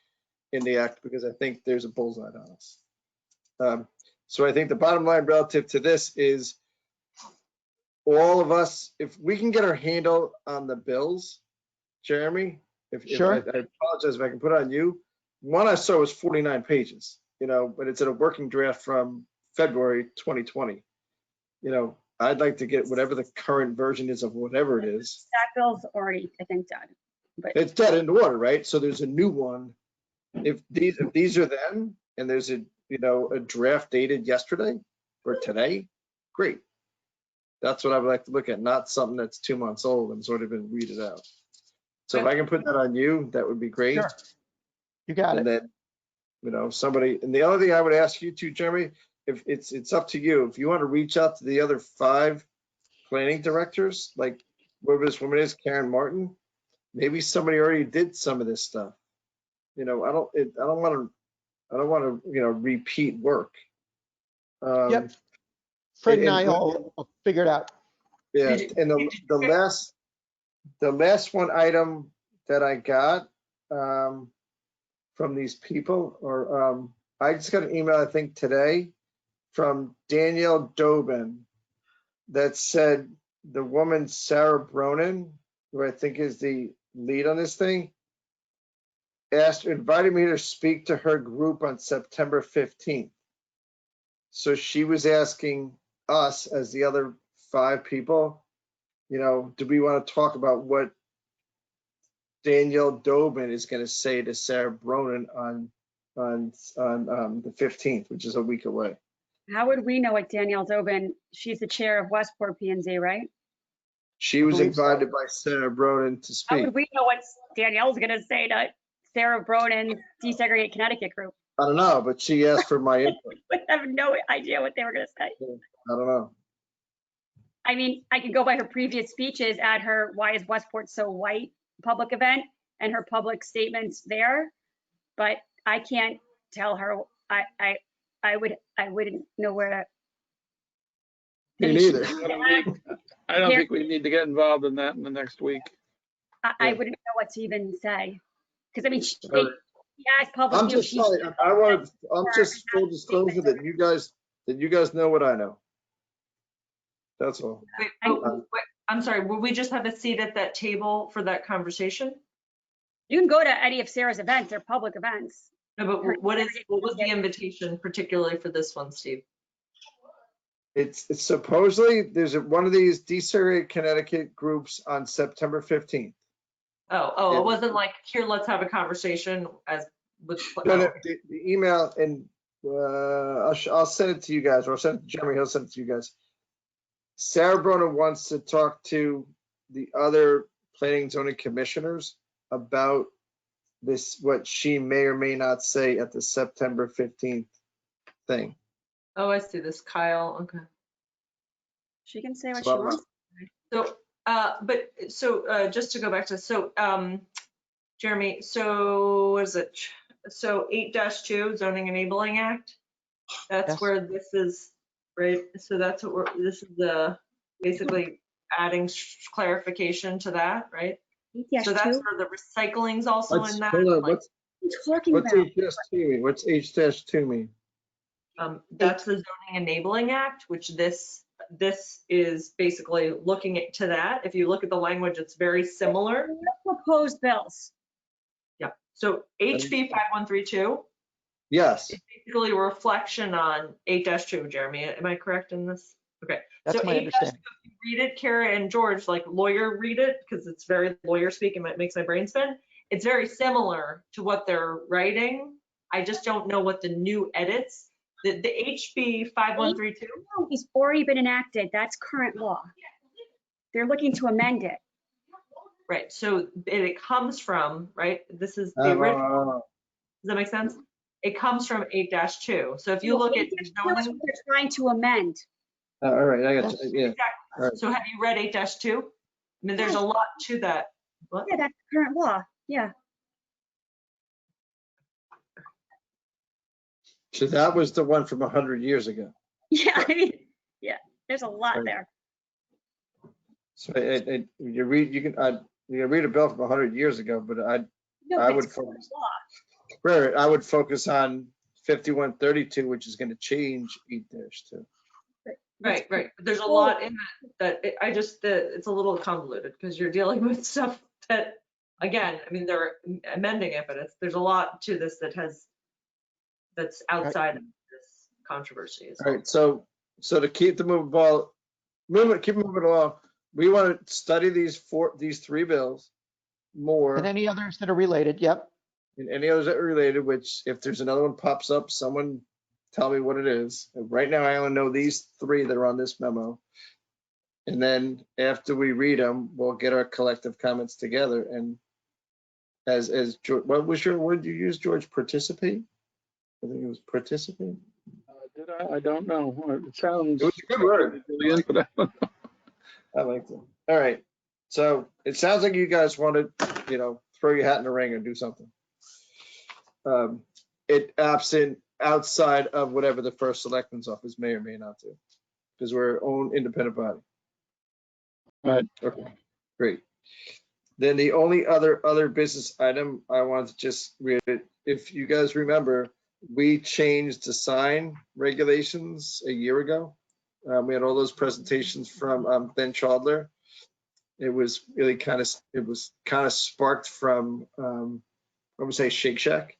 in the act because I think there's a bullseye on us. So I think the bottom line relative to this is all of us, if we can get our handle on the bills, Jeremy, Sure. I apologize if I can put it on you. One I saw was 49 pages, but it's in a working draft from February 2020. I'd like to get whatever the current version is of whatever it is. That bill's already, I think, done. But It's dead in order, right? So there's a new one. If these are them, and there's a draft dated yesterday or today, great. That's what I would like to look at, not something that's 2 months old and sort of been weeded out. So if I can put that on you, that would be great. Sure. You got And it. then, somebody, and the other thing I would ask you too, Jeremy, if it's up to you, if you want to reach out to the other 5 planning directors, like whoever this woman is, Karen Martin, maybe somebody already did some of this stuff. I don't want to, repeat work. Yep. Fred and I will figure it out. Yeah, and the last one item that I got from these people, or I just got an email, I think today, from Danielle Dobin that said the woman Sarah Bronin, who I think is the lead on this thing, invited me to speak to her group on September 15th. So she was asking us, as the other 5 people, do we want to talk about what Danielle Dobin is going to say to Sarah Bronin on the 15th, which is a week away? how would we know what Danielle Dobin, she's the chair of Westport P&Z, right? She was invited by Sarah Bronin to How speak. would we know what Danielle's going to say to Sarah Bronin's Desegregate Connecticut group? I don't know, but she asked for my input. We have no idea what they were going to say. I don't know. I mean, I could go by her previous speeches at her Why is Westport So White public event and her public statements there, but I can't tell her. I wouldn't know where to. Me neither. I don't think we need to get involved in that in the next week. I wouldn't know what to even say, because I mean, she has public. I'm just sorry. I'm just full disclosure that you guys know what I know. That's all. Wait, I'm sorry, will we just have a seat at that table for that conversation? You can go to any of Sarah's events, they're public events. No, but what was the invitation particularly for this one, Steve? It's supposedly there's one of these Desegregate Connecticut groups on September 15th. Oh, it wasn't like, here, let's have a conversation as with. No, the email, and I'll send it to you guys, or I'll send it to Jeremy, he'll send it to you guys. Sarah Broner wants to talk to the other planning and zoning commissioners about this, what she may or may not say at the September 15th thing. Oh, I see this, Kyle, okay. She can say what So, she wants. So, just to go back to, so, Jeremy, so what is it? So 8-2 Zoning Enabling Act, that's Yes. where this is, right? So that's what this is the, basically adding clarification to that, right? So that's where the recycling's also in that. Hold on, like, what's H-2 mean? What's H-2 mean? That's the Zoning Enabling Act, which this is basically looking to that. If you look at the language, it's very similar. Proposed bills. Yeah. So HB 5132 Yes. is basically a reflection on 8-2, Jeremy. Am I correct in this? Okay. That's So my 8-2, understanding. if you read it, Kara and George, like lawyer read it, because it's very lawyer speak and it makes my brain spin. It's very similar to what they're writing. I just don't know what the new edits. The HB 5132 It's already been enacted. That's current law. They're looking to amend it. Right, so it comes from, right, this is the original, does that make sense? It comes from 8-2, so if you look at That's what they're trying to amend. All right, I got you. Yeah. Exactly. Right. So have you read 8-2? I mean, there's a lot to that. What? Yeah, that's current law. Yeah. So that was the one from 100 years ago. Yeah, I mean, yeah, there's a lot there. So you can read a bill from 100 years ago, but I would focus. Right, I would focus on 5132, which is going to change 8-2. Right. But there's a lot in that it's a little convoluted because you're dealing with stuff that, again, I mean, they're amending it, but there's a lot to this that's outside of this controversy. All right, so to keep the keep moving along, we want to study these three bills more. And any others that are related, yep. And any others that are related, which if there's another one pops up, someone tell me what it is. Right now, I only know these three that are on this memo. And then after we read them, we'll get our collective comments together. And as George, what was your word you used, George? Participate? I think it was participate. Did I? I don't know. It sounds. It was a good word. But I don't know. I liked it. All right. So it sounds like you guys want to, throw your hat in the ring and do something. Outside of whatever the first selectman's office may or may not do, because we're our own independent body. Right. Okay, great. Then the only other business item I wanted to just read it. If you guys remember, we changed the sign regulations a year ago. We had all those presentations from Ben Chaudler. It was really kind of sparked from I would say Shake Shack.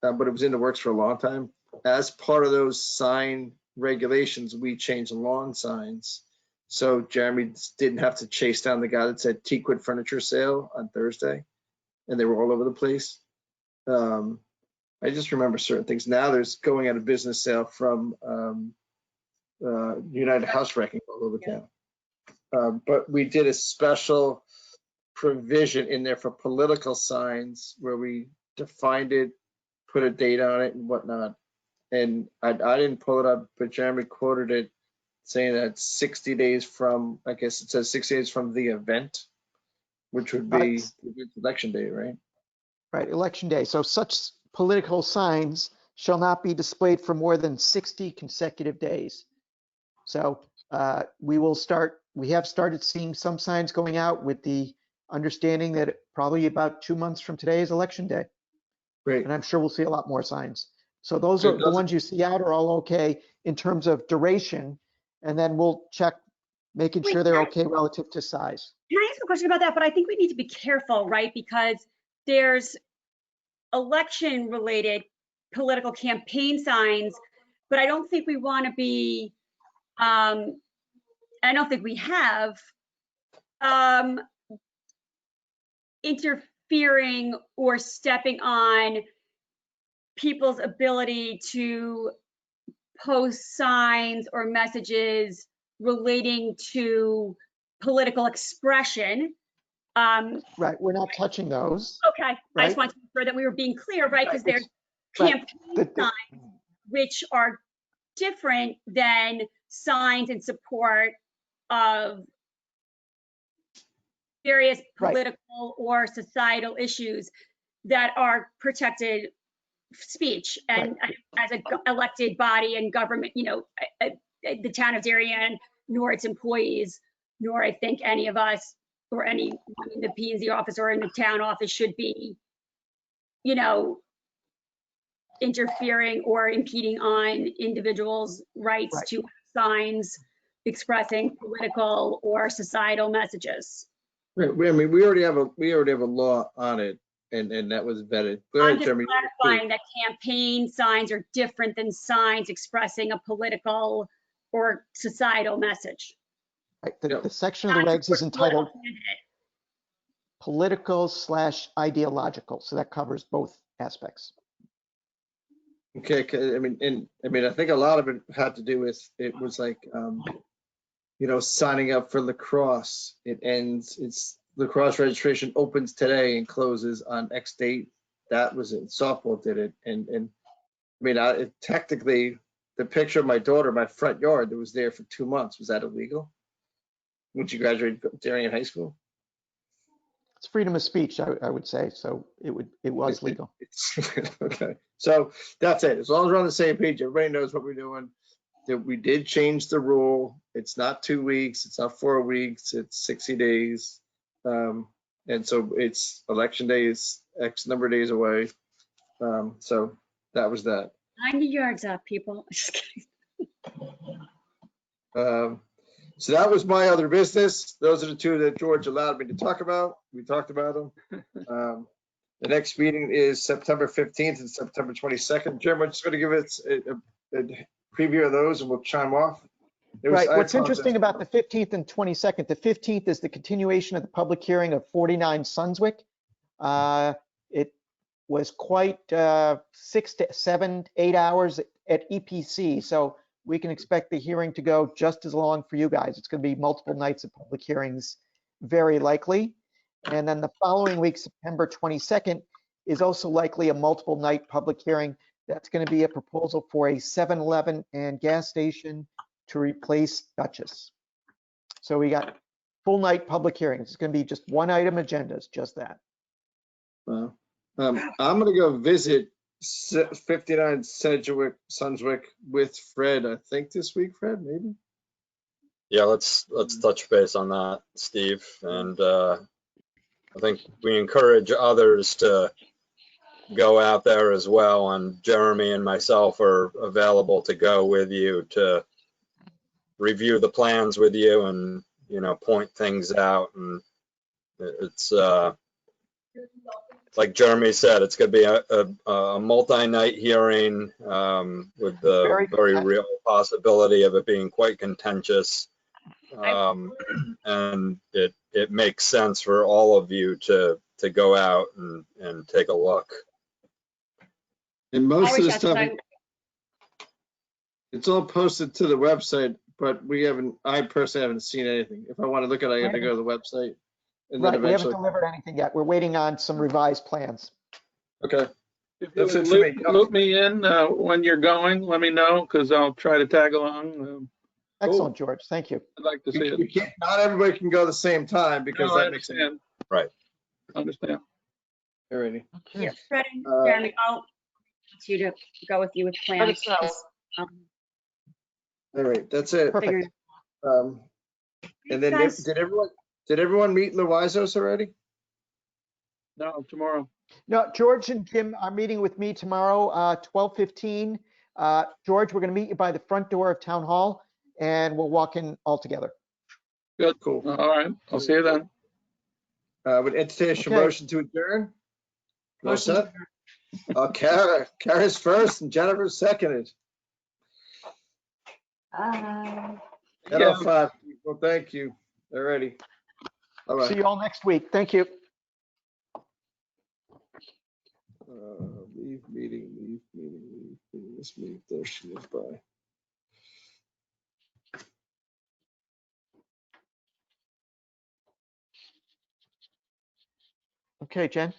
But it was in the works for a long time. As part of those sign regulations, we changed lawn signs. So Jeremy didn't have to chase down the guy that said Teakwood Furniture Sale on Thursday, and they were all over the place. I just remember certain things. Now there's going out of business sale from United House Wrecking all over town. But we did a special provision in there for political signs where we defined it, put a date on it and whatnot. And I didn't pull it up, but Jeremy quoted it saying that 60 days from, I guess it says 60 days from the event, which would be election day, right? Right, election day. So such political signs shall not be displayed for more than 60 consecutive days. So we have started seeing some signs going out with the understanding that probably about 2 months from today is election day. Great. And I'm sure we'll see a lot more signs. So those are the ones you see out are all okay in terms of duration. And then we'll check making sure they're okay relative to size. Can I ask a question about that? But I think we need to be careful, right? Because there's election related political campaign signs, but I don't think we want to be, I don't think we have interfering or stepping on people's ability to post signs or messages relating to political expression. Right, we're not touching those. Okay, I Right. just wanted to make sure that we were being clear, right? Because there's Right. campaign signs which are different than signs in support of various political or societal issues that are protected speech. And as an elected body and government, you know, the town of Darien, nor its employees, nor I think any of us or anyone in the P&Z office or in the town office should be, you know, interfering or impeding on individuals' rights to signs expressing political or societal messages. Right, I mean, we already have a law on it, and that was vetted. Go ahead, I'm just Jeremy. clarifying that campaign signs are different than signs expressing a political or societal message. Right. The section of the regs is entitled political/ideological, so that covers both aspects. Okay, I mean, I think a lot of it had to do with, it was like, you know, signing up for lacrosse. It's lacrosse registration opens today and closes on X date. That was it. Softball did it, and I mean, technically, the picture of my daughter, my front yard, that was there for 2 months. Was that illegal? Would you graduate Darien High School? It's freedom of speech, I would say, so it was legal. Okay, so that's it. As long as we're on the same page, everybody knows what we're doing. That we did change the rule. It's not 2 weeks, it's not 4 weeks, it's 60 days. And so it's election day is X number of days away. So that was that. 90 yards up, people. Just kidding. So that was my other business. Those are the two that George allowed me to talk about. We talked about them. The next meeting is September 15th and September 22nd. Jim, we're just going to give it a preview of those and we'll chime off. Right. What's interesting about the 15th and 22nd, the 15th is the continuation of the public hearing of 49 Sunswyck. It was quite 6 to 7, 8 hours at EPC. So we can expect the hearing to go just as long for you guys. It's going to be multiple nights of public hearings, very likely. And then the following week, September 22nd, is also likely a multiple night public hearing. That's going to be a proposal for a 7-Eleven and gas station to replace Duchess. So we got full night public hearings. It's going to be just one item agendas, just that. I'm going to go visit 59 Sunswyck with Fred, I think this week, Fred, maybe? Yeah, let's touch base on that, Steve. And I think we encourage others to go out there as well. And Jeremy and myself are available to go with you to review the plans with you and, you know, point things out. And it's like Jeremy said, it's going to be a multi-night hearing with the very real possibility of it being quite contentious. And it makes sense for all of you to go out and take a look. And most of the stuff, it's all posted to the website, but I personally haven't seen anything. If I want to look at it, I have to go to the website. And then Right, we haven't eventually, delivered anything yet. We're waiting on some revised plans. okay. If That's you it would for me. loop me in when you're going, let me know, because I'll try to tag along. Excellent, George. Thank you. I'd like to see it. Not everybody can go at the same time because No, I that makes sense. understand. Right. Understand. Alrighty. Yeah, Fred and Jeremy, I'll ask you to go with you with plans. All right, that's it. Perfect. And then did everyone meet Loizos already? No, tomorrow. No, George and Jim are meeting with me tomorrow, 12:15. George, we're going to meet you by the front door of Town Hall, and we'll walk in all together. Good. Cool. All right. I'll see you then. Would entertain a motion to adjourn? Motion to adjourn. Kara's first and Jennifer's seconded. Head off 5 people. Thank you. Alrighty. All right. See you all next week. Thank you. meeting. This meeting, there she is by. Okay, Jen?